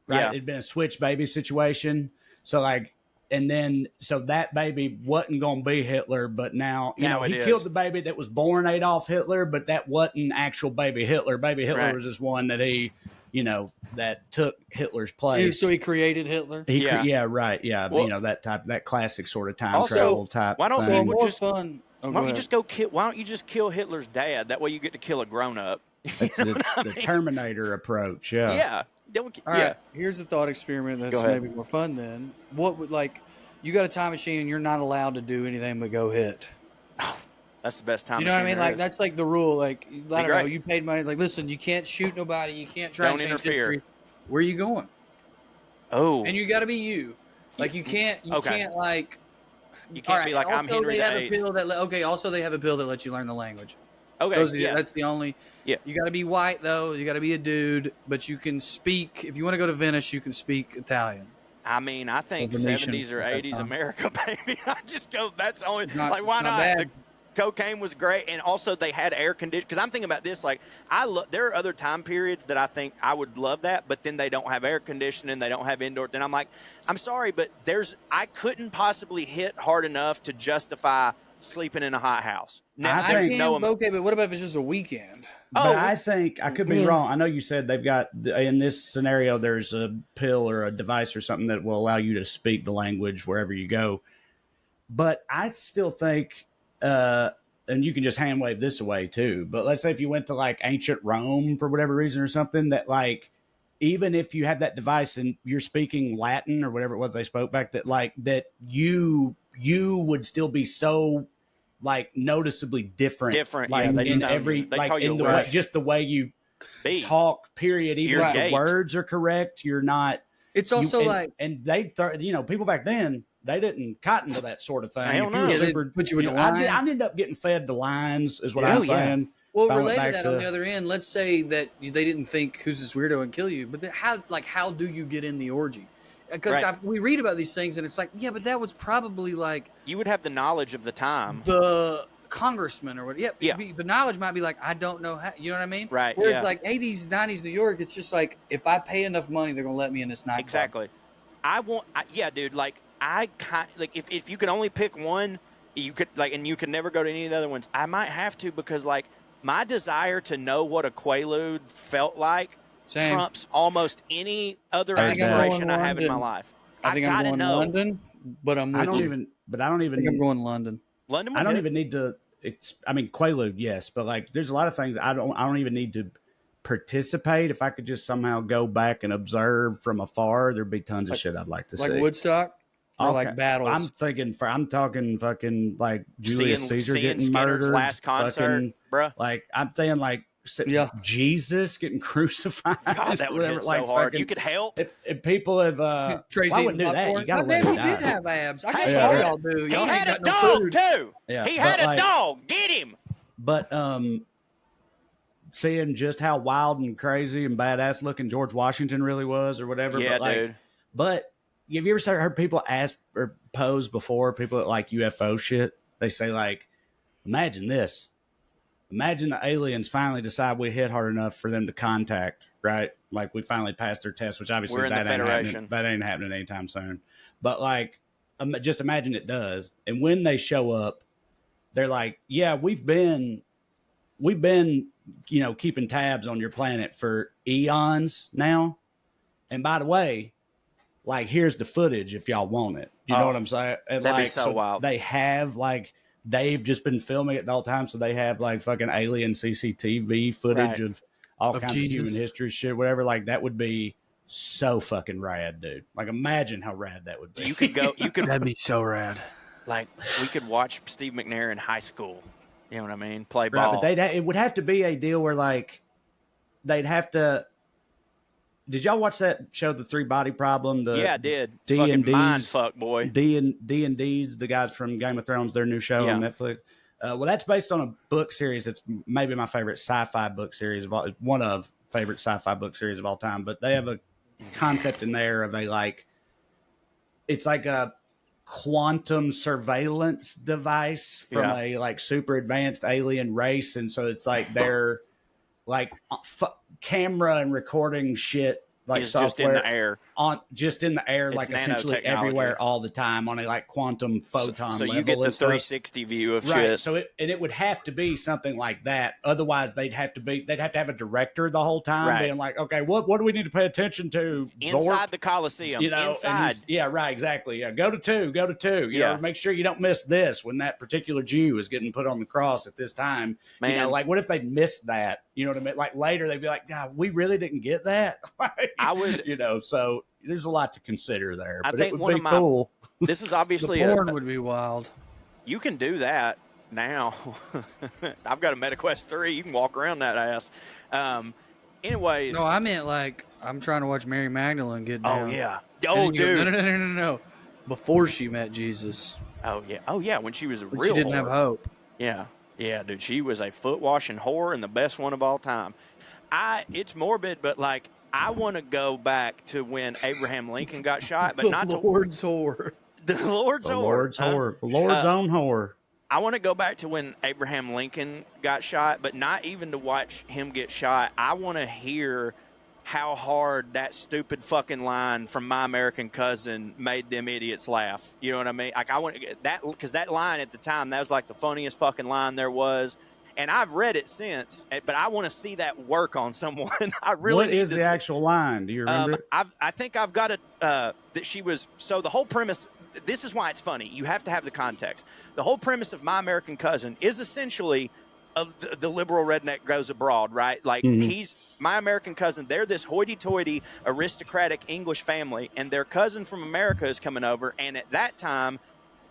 right? Yeah. It'd been a switch baby situation. So like, and then, so that baby wasn't going to be Hitler, but now, you know, he killed the baby that was born Adolf Hitler, but that wasn't actual baby Hitler. Baby Hitler was just one that he, you know, that took Hitler's place. So he created Hitler? Well, you know, that classic sort of time travel type. Why don't thing. people More fun. Oh, Why go don't you ahead. just go kill? Why don't you just kill Hitler's dad? That way you get to kill a grown up. It's the Terminator approach. Yeah. Yeah. All right, here's a thought experiment Go that's ahead. maybe more fun then. What would you got a time machine and you're not allowed to do anything but go hit. That's the best time. You know what I machine mean? there Like is. that's like the rule. Like I don't know, great. you paid money. Like listen, you can't shoot nobody. You can't try and Don't change interfere. history. Where are you going? Oh, And you got to be you. Like you can't. You Okay. can't like. you can't be like I'm Also, Henry they have a VIII. pill that. Okay. Also, they have a pill that lets you learn the language. Okay, That's the only. Yeah. You got to be white though. You got to be a dude, but you can speak. If you want to go to Venice, you can speak Italian. I mean, I think Venetian 70s or at that 80s time. America, baby. I just go. That's only Not- like why not not? bad. The cocaine was great, and also they had air conditioning. Because I'm thinking about this, like there are other time periods that I think I would love that, but then they don't have air conditioning, they don't have indoor. Then I'm like, I'm sorry, but I couldn't possibly hit hard enough to justify sleeping in a hot house. No, I there's think- no. Okay, but what about if it's just a weekend? But I think I could be yeah. wrong. I know you said they've got in this scenario there's a pill or a device or something that will allow you to speak the language wherever you go. But I still think, and you can just hand wave this away too. But let's say if you went to like ancient Rome for whatever reason or something, that like even if you have that device and you're speaking Latin or whatever it was they spoke back, that you would still be so like noticeably different, Yeah, like they in stone every you. They like call you in a the witch. way, just the way you talk. Period. Even Your if the gait. words are correct, you're not. It's also and they people back then they didn't cotton to that sort of thing. Hell If you no. were Yeah, they super, put you with the I line. ended up getting fed the lines, is what Oh, I'm yeah. saying. Well, If I went related to back that, on the other end, let's say that they didn't think who's this weirdo and kill you, but then how do you get in the orgy? Because Right. we read about these things and it's like, yeah, but that was probably like You would have the knowledge of the time. the congressman or what. Yeah, Yeah. The knowledge might be like, I don't know how. You know what I mean? Right, Whereas yeah. like 80s, 90s New York, it's just like if I pay enough money, they're gonna let me in this nightclub. Exactly. Yeah, dude. Like if you could only pick one, you could and you could never go to any of the other ones. I might have to because like my desire to know what a Quaalude felt like Same. trumps almost any other I think I'm exploration going I have in my London. life. I think I'm gotta going know. London, but I'm with I don't you. even. I think I'm going London. London. I don't even need to. I mean, Quaalude, yes, but like, there's a lot of things I don't even need to participate. If I could just somehow go back and observe from afar, there'd be tons of shit I'd like to Like see. Woodstock or Okay. like battles. I'm talking fucking like Julius Caesar seeing getting Skinner's murdered. last concert, fucking, bruh. Like I'm saying, like Yeah. Jesus getting crucified. God, that would whatever, hit so like, hard. fucking- You could help. If people have, Tracy well, I wouldn't do eating that. popcorn. You gotta God let damn, him he did die. have abs. I guess Yeah, all right. y'all do. He Y'all ain't had a got no dog food. too. Yeah, He but, had a like- dog. Get him. But seeing just how wild and crazy and badass looking George Washington really was, or whatever. Yeah, but like, dude. But have you ever heard people ask or pose before, people that like UFO shit? They say like, imagine this. Imagine the aliens finally decide we hit hard enough for them to contact, right? Like we finally passed their test, which obviously We're in the that ain't Federation. happening. That ain't happening anytime soon. But like, just imagine it does. And when they show up, they're like, yeah, we've been, keeping tabs on your planet for eons now. And by the way, like, here's the footage if y'all want it. You know what I'm saying? And that'd be like, so wild. They have like, they've just been filming it the whole time. So they have like fucking alien CCTV footage Right. of all Of kinds Jesus. of human history shit, whatever. Like that would be so fucking rad, dude. Like imagine how rad that would be. You could go. You could That'd be so rad. like we could watch Steve McNair in high school. You know what I mean? Play Right, ball. but it would have to be a deal where like they'd have to. Did y'all watch that show, The Three Body Problem? yeah, I did. D&Ds. Fucking mind fuck, boy. D&D's, the guys from Game of Thrones, their new show on Netflix. Well, that's based on a book series. It's maybe my favorite sci-fi book series of all. One of favorite sci-fi book series of all time. But they have a concept in there of a like. It's like a quantum surveillance device from a like super advanced alien race, and so it's like they're like camera and recording shit like is software just in the air. just in the air, It's like essentially nanotechnology. everywhere all the time on a like quantum photon So level. you get the and stuff. 360 view of Right. shit. So it would have to be something like that. Otherwise, they'd have to have a director the whole time Right. being like, okay, what do we need to pay attention to? Inside Zorp? the Coliseum. You know, inside. yeah, right, exactly. Yeah, go to two. You know, make sure you don't miss this when that particular Jew is getting put on the cross at this time. Man. You know, like what if they missed that? You know what I mean? Like later they'd be like, God, we really didn't get that. I would, you know, so there's a lot to consider there. I But think it would one be of my, cool. this is The obviously porn would be wild. you can do that now. I've got a MetaQuest 3. You can walk around that ass. Anyways. No, I meant like I'm trying to watch Mary Magdalene get down. Oh, yeah. And Oh, then you go, dude. No. Before she met Jesus. Oh, yeah. Oh, yeah. When she was a When real she didn't whore. have hope. Yeah. Yeah, dude. She was a foot washing whore and the best one of all time. It's morbid, but like, I want to go back to when Abraham Lincoln got shot, but not the to Lord's whore. the Lord's The whore. Lord's whore. The Lord's own whore. I want to go back to when Abraham Lincoln got shot, but not even to watch him get shot. I want to hear how hard that stupid fucking line from My American Cousin made them idiots laugh. You know what I mean? Like, I want that, because that line at the time, that was like the funniest fucking line there was. And I've read it since, but I want to see that work on someone. I really What is the actual line? Do you remember it? I think I've got it, that she was, so the whole premise, this is why it's funny. You have to have the context. The whole premise of My American Cousin is essentially the liberal redneck goes abroad, right? Like, he's My American Cousin. They're this hoity-toity, aristocratic English family, and their cousin from America is coming over. And at that time,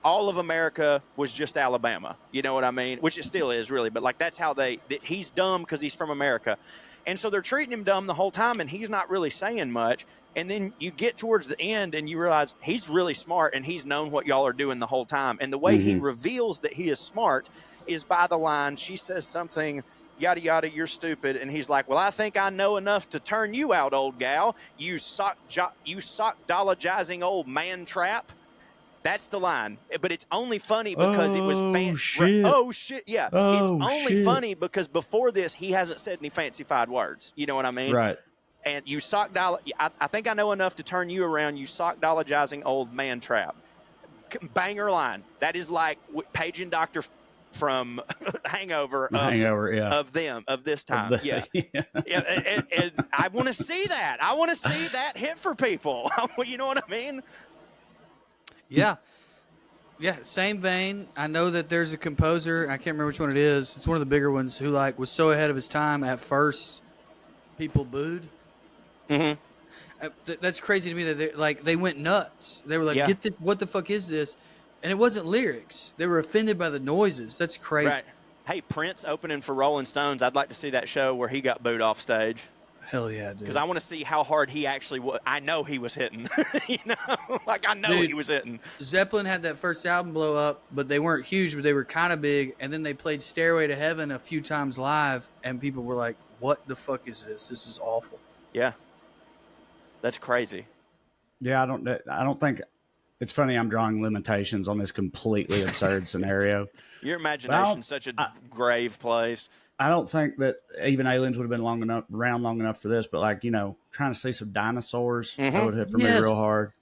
all of America was just Alabama. You know what I mean? Which it still is, really. But, like, that's how he's dumb because he's from America. And so they're treating him dumb the whole time, and he's not really saying much. And then you get towards the end, and you realize he's really smart, and he's known what y'all are doing the whole time. And the way he reveals that he is smart is by the line, she says something, yada, yada, you're stupid. And he's like, well, I think I know enough to turn you out, old gal. You sock-dologizing old man trap. That's the line. But it's only funny because it was shit. Oh, shit, yeah. Oh, it's only shit. funny because before this, he hasn't said any fancified words. You know what I mean? Right. And you I think I know enough to turn you around, you sock-dologizing old man trap. Banger line. That is like Paige and Dr. from Hangover of this time. Yeah. And I want to see that. I want to see that hit for people. You know what I mean? Yeah. Yeah, same vein. I know that there's a composer, I can't remember which one it is. It's one of the bigger ones who like was so ahead of his time at first people booed. That's crazy to me that they went nuts. They were like, "Get this! What the fuck is this?" And it wasn't lyrics. They were offended by the noises. That's crazy. Right. Hey, Prince opening for Rolling Stones. I'd like to see that show where he got booed off stage. Hell yeah, dude. Because I want to see how hard he actually was. I know he was hitting. You know, like I know he was hitting. Zeppelin had that first album blow up, but they weren't huge, but they were kind of big. And then they played Stairway to Heaven a few times live, and people were like, "What the fuck is this? This is awful." Yeah. That's crazy. Yeah, I don't think it's funny. I'm drawing limitations on this completely absurd scenario. Your imagination's such a grave place. I don't think that even aliens would have been around long enough for this. But like, you know, trying to see some dinosaurs, that would hit for me real hard.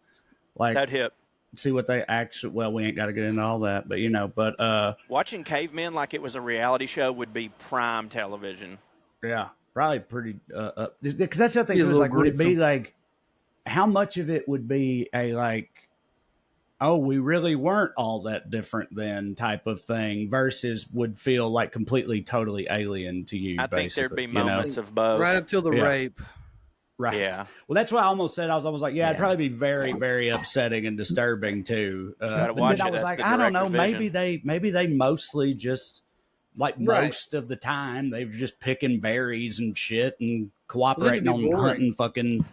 Like that hit. See what they actually. Well, we ain't got to get into all that, but you know, watching cavemen like it was a reality show would be prime television. Yeah, probably pretty. Because that's the other thing too. Is like, would it be like? How much of it would be a like, oh, we really weren't all that different then type of thing versus would feel like completely, totally alien to you? I think there'd be moments of both. Right up till the rape. Right. Yeah. Well, that's what I almost said. I was like, it'd probably be very, very upsetting and disturbing too. But then I was like, I don't know. Maybe they mostly just like most of the time they were just picking berries and shit and cooperating on hunting fucking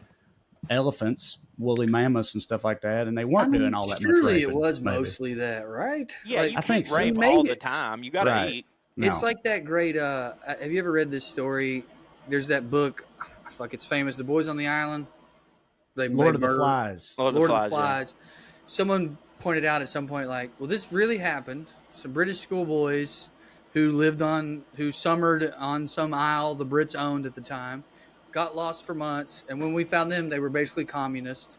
elephants, woolly mammoths, and stuff like that, and they weren't doing all that much raping. Surely it was mostly that, right? Yeah, like, I think rape all the time. You got to eat. No. It's like that great. Have you ever read this story? There's that book. It's famous. The Boys on the Island. Lord of the Flies. Lord of the Flies. Yeah. Someone pointed out at some point, like, well, this really happened. Some British schoolboys who summered on some isle the Brits owned at the time. got lost for months, and when we found them, they were basically communists.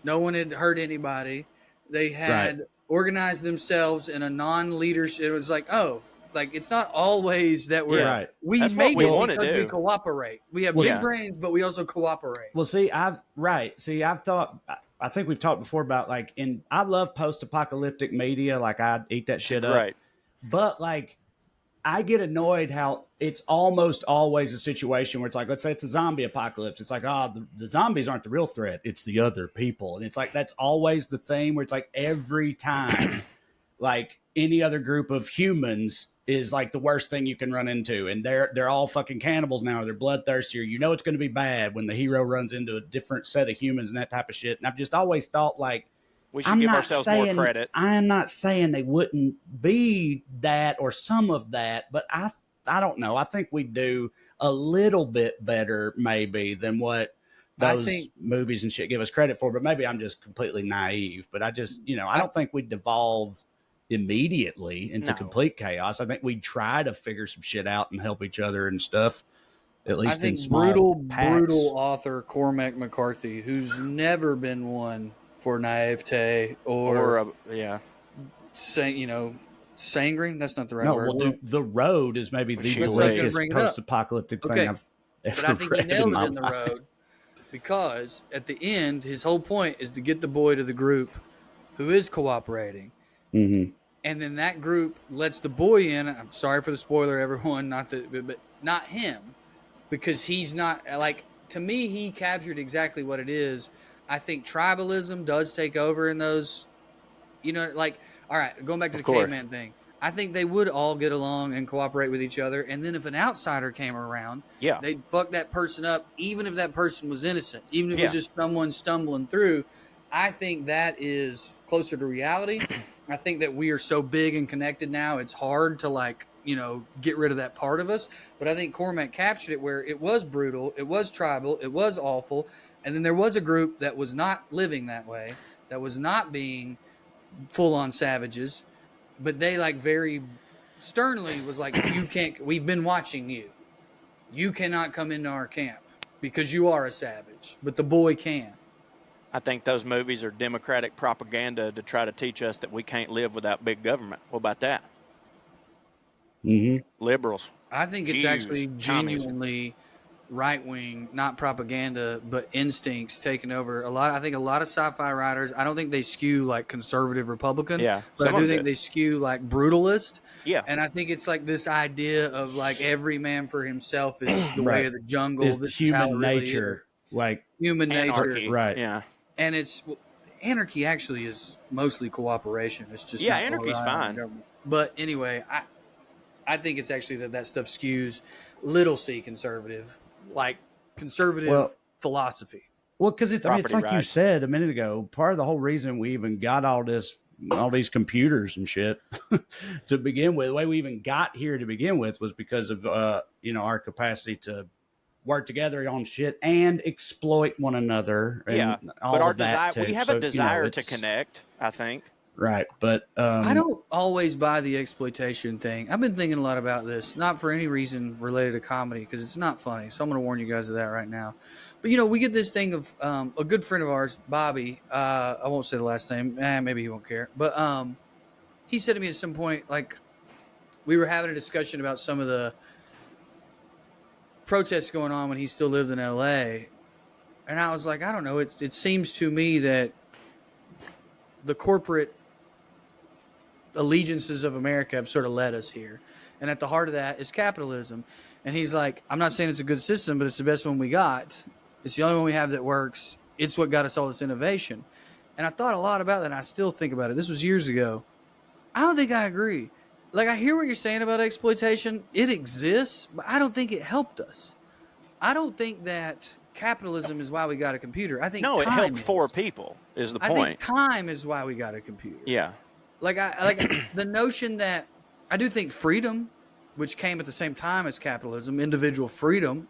No one had hurt anybody. They had organized themselves in a non-leadership. It was like, oh, like it's not always that we're Yeah. Right. we That's make what we it wanna because we do. cooperate. We have Well, big yeah. brains, but we also cooperate. Well, see, I've thought. I think we've talked before about like I love post-apocalyptic media. Like I eat that shit up. Right. But like I get annoyed how it's almost always a situation where it's like, let's say it's a zombie apocalypse. It's like, the zombies aren't the real threat. It's the other people. And it's like, that's always the thing where it's like every time, like any other group of humans is like the worst thing you can run into. And they're all fucking cannibals now. They're bloodthirsty. You know, it's going to be bad when the hero runs into a different set of humans and that type of shit. And I've just always thought like, We should give ourselves more credit. I am not saying they wouldn't be that or some of that, but I don't know. I think we do a little bit better maybe than what those movies and shit give us credit for. But maybe I'm just completely naive. But I just, I don't think we devolve immediately into complete chaos. I think we try to figure some shit out and help each other and stuff. At least I think in small brutal author Cormac McCarthy, who's never been one for naivete or sanguine. That's not the right word. Well, The Road is maybe the Shoot, bleakest post-apocalyptic thing I've ever But I think he read nailed in it my in The life. Road because at the end, his whole point is to get the boy to the group who is cooperating. Mm-hmm. And then that group lets the boy in. I'm sorry for the spoiler, everyone, but not him, because he's not like, to me, he captured exactly what it is. I think tribalism does take over in those, like, all right, going back to the caveman thing. I think they would all get along and cooperate with each other. And then if an outsider came around, they'd fuck that person up, even if that person was innocent, even if it was just someone stumbling through. I think that is closer to reality. I think that we are so big and connected now, it's hard to get rid of that part of us. But I think Cormac captured it where it was brutal, it was tribal, it was awful. And then there was a group that was not living that way, that was not being full-on savages, but they very sternly was like, we've been watching you. You cannot come into our camp because you are a savage, but the boy can. I think those movies are Democratic propaganda to try to teach us that we can't live without big government. What about that? Mm-hmm. Liberals. I think it's Jews, actually commies. genuinely right-wing, not propaganda, but instincts taking over. I think a lot of sci-fi writers, I don't think they skew like conservative Republican, but I do think they skew like brutalist. Yeah. And I think it's like this idea of like every man for himself is the way of the jungle. It's this human is how it really nature. is. Like Human anarchy. nature. Right. Yeah. And anarchy actually is mostly cooperation. It's just not anarchy's fine. But anyway, I think it's actually that stuff skews little c conservative, like conservative philosophy. Well, because it's like you rights. said a minute ago, part of the whole reason we even got all these computers and shit to begin with, the way we even got here to begin with was because of our capacity to work together on shit and exploit one another. And but our desire, we have a desire to connect, I think. Right, but I don't always buy the exploitation thing. I've been thinking a lot about this, not for any reason related to comedy, because it's not funny. So I'm going to warn you guys of that right now. But we get this thing of a good friend of ours, Bobby. I won't say the last name. Maybe he won't care. But he said to me at some point, like, we were having a discussion about some of the protests going on when he still lived in L.A. And I was like, I don't know. It seems to me that the corporate allegiances of America have sort of led us here. And at the heart of that is capitalism. And he's like, I'm not saying it's a good system, but it's the best one we got. It's the only one we have that works. It's what got us all this innovation. And I thought a lot about that, and I still think about it. This was years ago. I don't think I agree. Like, I hear what you're saying about exploitation. It exists, but I don't think it helped us. I don't think that capitalism is why we got a computer. I think it helped four people is the point. I think time is why we got a computer. Yeah. Like the notion that I do think freedom, which came at the same time as capitalism, individual freedom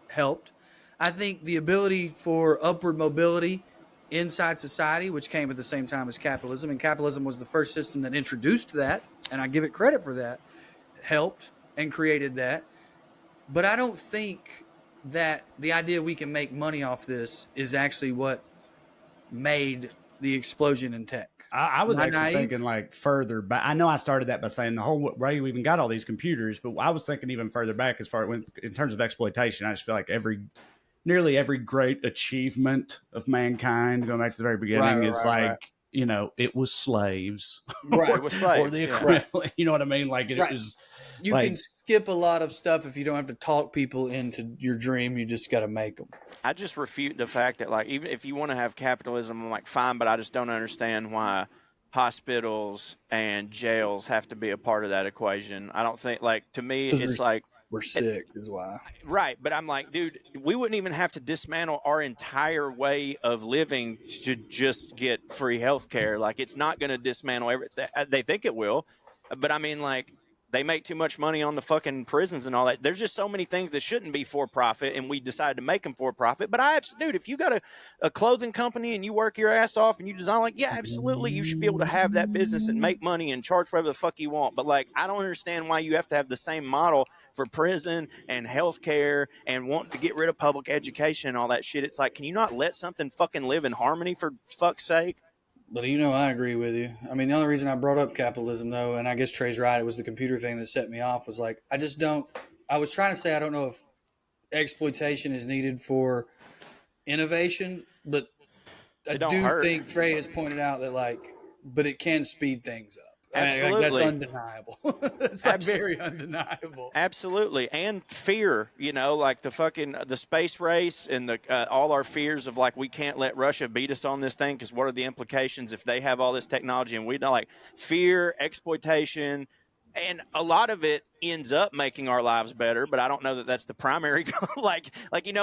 helped. I think the ability for upward mobility inside society, which came at the same time as capitalism, and capitalism was the first system that introduced that, and I give it credit for that, helped and created that. But I don't think that the idea we can make money off this is actually what made the explosion in tech. I was Am I actually naive? thinking like further back. I know I started that by saying the whole way we even got all these computers, but I was thinking even further back as far in terms of exploitation. I just feel like nearly every great achievement of mankind, going back to the very beginning, is like it was slaves, Right. It was slaves, or the yeah. equivalent. You know what I mean? Like it Right. was. You can skip a lot of stuff if you don't have to talk people into your dream. You just got to make them. I just refute the fact that, like, even if you want to have capitalism, I'm like, fine, but I just don't understand why hospitals and jails have to be a part of that equation. I don't think, like, to me, it's like, we're sick is why. right, but I'm like, dude, we wouldn't even have to dismantle our entire way of living to just get free health care. Like, it's not going to dismantle everything. They think it will, but I mean, like, they make too much money on the fucking prisons and all that. There's just so many things that shouldn't be for profit, and we decided to make them for profit. But dude, if you got a clothing company and you work your ass off and you design, like, yeah, absolutely, you should be able to have that business and make money and charge whatever the fuck you want. But, like, I don't understand why you have to have the same model for prison and healthcare and wanting to get rid of public education and all that shit. It's like, can you not let something fucking live in harmony, for fuck's sake? But I agree with you. I mean, the only reason I brought up capitalism, though, and I guess Trey's right, it was the computer thing that set me off, was like, I was trying to say I don't know if exploitation is needed for innovation, but I do think Trey has pointed out that, like, but it can speed things up. Absolutely. That's undeniable. It's like very undeniable. Absolutely. And fear, like the space race and all our fears of, like, we can't let Russia beat us on this thing because what are the implications if they have all this technology and we don't, like, fear, exploitation, and a lot of it ends up making our lives better, but I don't know that that's the primary goal.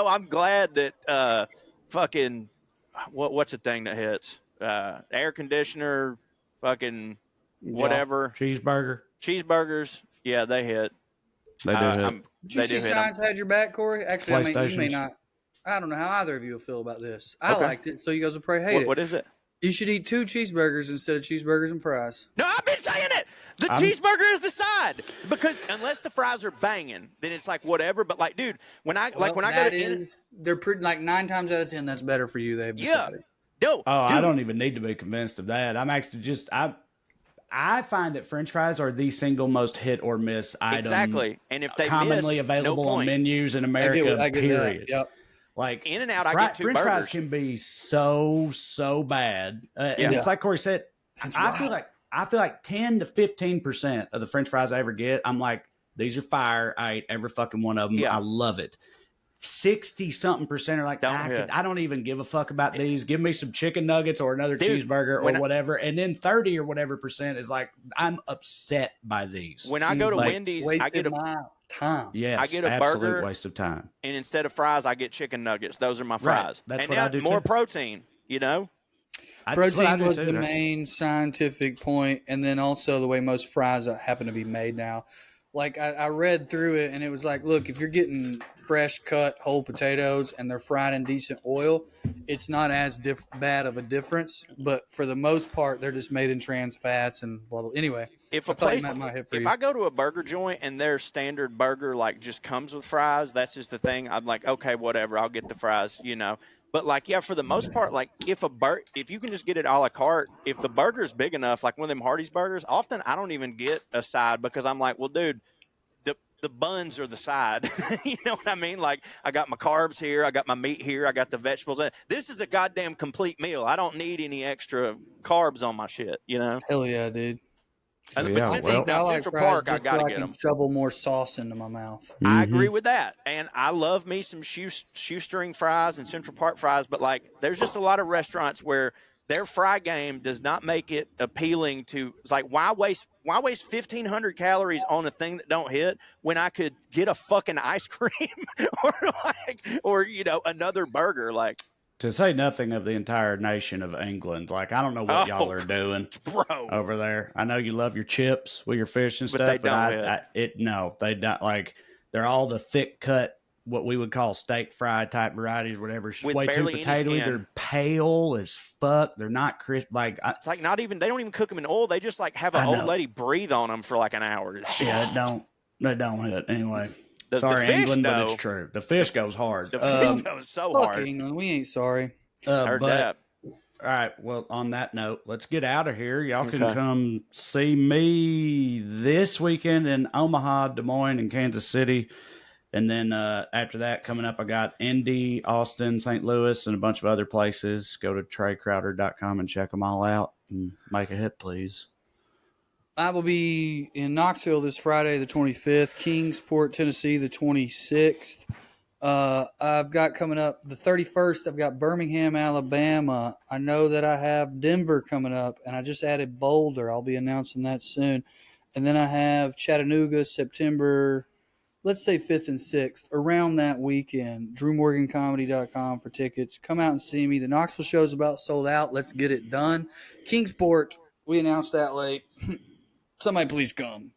I'm glad that fucking what's the thing that hits? Air conditioner, fucking whatever. Cheeseburgers. Yeah, they hit. They do hit. Did you see Science had your back, Corey? Actually, I mean, you may not. I don't know how either of you will feel about this. I liked it, so you guys will probably hate it. What is it? You should eat 2 cheeseburgers instead of cheeseburgers and fries. No, I've been saying it. The cheeseburger is the side, because unless the fries are banging, then it's like whatever. But, like, dude, when I go to they're pretty, like 9 times out of 10 that's better for you. They've decided. No. Oh, dude. I don't even need to be convinced of that. I'm actually I find that French fries are the single most hit or miss item. Exactly, and if they commonly available on menus in America, I get period. That. Yep. Like In-N-Out, I get 2 French burgers. fries can be so bad, and it's like Corey said. I feel like 10 to 15% of the French fries I ever get, I'm like, these are fire. I ate every fucking one of them. Yeah. I love it. 60-something% are like, I don't even give a fuck about these. Give me some chicken nuggets or another cheeseburger or whatever. And then 30 or whatever percent is like, I'm upset by these. When I go to Wendy's, I get my time. Yes, I get a absolute burger, waste of time. And instead of fries, I get chicken nuggets. Those are my fries. Right. That's and what I do more too. protein, Protein was the main scientific point, and then also the way most fries happen to be made now. Like, I read through it, and it was like, look, if you're getting fresh cut whole potatoes and they're fried in decent oil, it's not as bad of a difference. But for the most part, they're just made in trans fats and blah, blah. Anyway, if I go to a burger joint and their standard burger, like, just comes with fries, that's just the thing. I'm like, okay, whatever, I'll get the fries, But, like, yeah, for the most part, like, if you can just get it a la carte, if the burger's big enough, like one of them Hardee's burgers, often I don't even get a side because I'm like, well, dude, the buns are the side. You know what I mean? Like, I got my carbs here, I got my meat here, I got the vegetables. This is a goddamn complete meal. I don't need any extra carbs on my shit, Hell yeah, dude. Central Park, I gotta get them. Shovel more sauce into my mouth. Mm-hmm. I agree with that, and I love me some shoestring fries and Central Park fries. But, like, there's just a lot of restaurants where their fry game does not make it appealing to. It's like, why waste 1,500 calories on a thing that don't hit when I could get a fucking ice cream or another burger, like. To say nothing of the entire nation of England. Like, I don't know what y'all are doing over there. I know you love your chips with your fish and stuff, they don't they don't. Like, they're all the thick cut, what we would call steak fry type varieties, whatever. It's way too potatoey. They're pale as fuck. They're not crisp. Like, it's like they don't even cook them in oil. They just, like, have an old lady breathe on them for like an hour. Yeah, they don't hit anyway. The Sorry, fish, England, but though, it's true. The fish goes hard. the fish goes so Fuck hard. England, we ain't sorry. Heard but, that. All right. Well, on that note, let's get out of here. Y'all can Okay. come see me this weekend in Omaha, Des Moines, and Kansas City. And then after that, coming up, I got Indy, Austin, St. Louis, and a bunch of other places. Go to TreyCrowder.com and check them all out and make a hit, please. I will be in Knoxville this Friday, the 25th, Kingsport, Tennessee, the 26th. I've got coming up the 31st, I've got Birmingham, Alabama. I know that I have Denver coming up, and I just added Boulder. I'll be announcing that soon. And then I have Chattanooga, September, let's say 5th and 6th, around that weekend. DrewMorganComedy.com for tickets. Come out and see me. The Knoxville show's about sold out. Let's get it done. Kingsport, we announced that late. Somebody please come.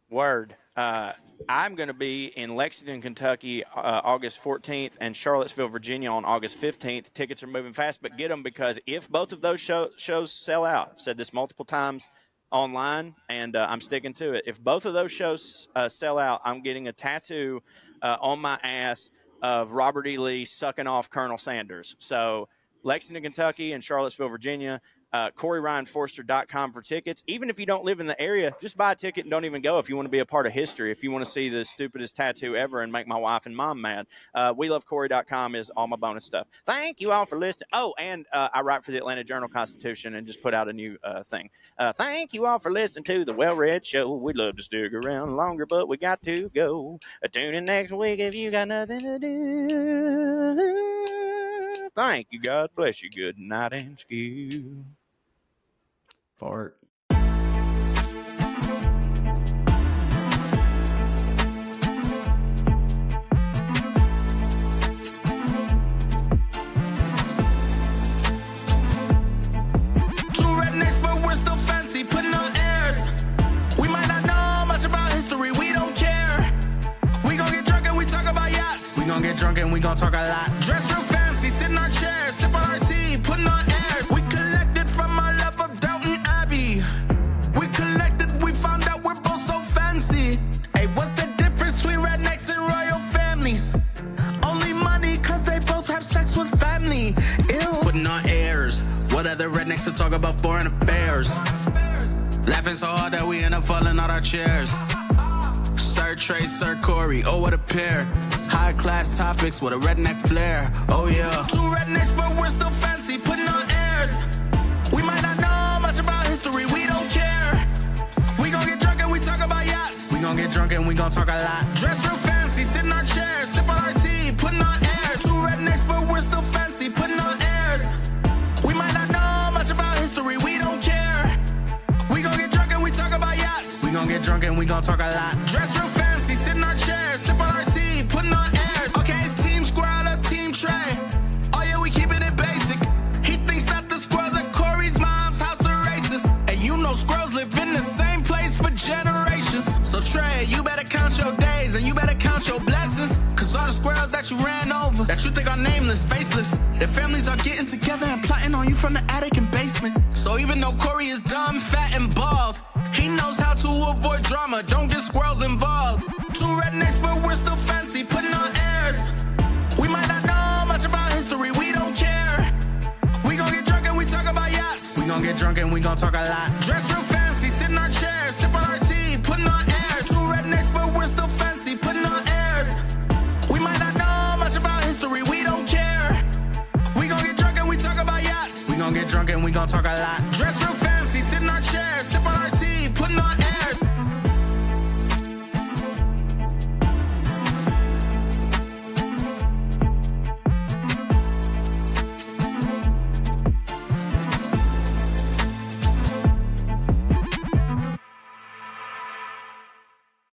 Word. I'm going to be in Lexington, Kentucky, August 14th, and Charlottesville, Virginia, on August 15th. Tickets are moving fast, but get them, because if both of those shows sell out, I've said this multiple times online, and I'm sticking to it. If both of those shows sell out, I'm getting a tattoo on my ass of Robert E. Lee sucking off Colonel Sanders. So Lexington, Kentucky, and Charlottesville, Virginia. CoreyRyanForster.com for tickets. Even if you don't live in the area, just buy a ticket and don't even go if you want to be a part of history, if you want to see the stupidest tattoo ever and make my wife and mom mad. WeLoveCorey.com is all my bonus stuff. Thank you all for listening. Oh, and I write for the Atlanta Journal-Constitution and just put out a new thing. Thank you all for listening to the WellRED Show. We'd love to stick around longer, but we got to go. Tune in next week if you got nothing to do. Thank you. God bless you. Good night and skew. Fart. Rednecks, but we're still fancy, putting on airs. We might not know much about history, we don't care. We gon' get drunk and we talk about yachts. We gon' get drunk and we gon' talk a lot. Dress real fancy, sit in our chairs, sip on our tea, putting on airs. We collected from our love of Downton Abbey. We collected, we found out we're both so fancy. Hey, what's the difference between rednecks and royal families? Only money, cause they both have sex with family. Ew. Putting on airs. What other rednecks to talk about foreign affairs? Laughing so hard that we end up falling out our chairs. Sir Trey, Sir Corey, oh what a pair. High class topics with a redneck flair, oh yeah. Two rednecks but we're still fancy, putting on airs. We might not know much about history, we don't care. We gon' get drunk and we talk about yachts. We gon' get drunk and we gon' talk a lot. Dress real fancy, sit in our chairs, sip on our tea, putting on airs. Two rednecks but we're still fancy, putting on airs. We might not know much about history, we don't care. We gon' get drunk and we talk about yachts. We gon' get drunk and we gon' talk a lot. Dress real fancy, sit in our chairs, sip on our tea, putting on airs. Okay, Team Squirrel or Team Trey? Oh yeah, we keeping it basic. He thinks that the squirrels at Corey's mom's house are racist. And you know squirrels live in the same place for generations. So Trey, you better count your days and you better count your blessings. Cause all the squirrels that you ran over, that you think are nameless, faceless, their families are getting together and plotting on you from the attic and basement. So even though Corey is dumb, fat, and bald, he knows how to avoid drama, don't get squirrels involved. Two rednecks, but we're still fancy, putting on airs. We might not know much about history, we don't care. We gon' get drunk and we talk about yachts. We gon' get drunk and we gon' talk a lot. Dress real fancy, sit in our chairs, sip on our tea, putting on airs. Two rednecks, but we're still fancy, putting on airs. We might not know much about history, we don't care. We gon' get drunk and we talk about yachts. We gon' get drunk and we gon' talk a lot. Dress real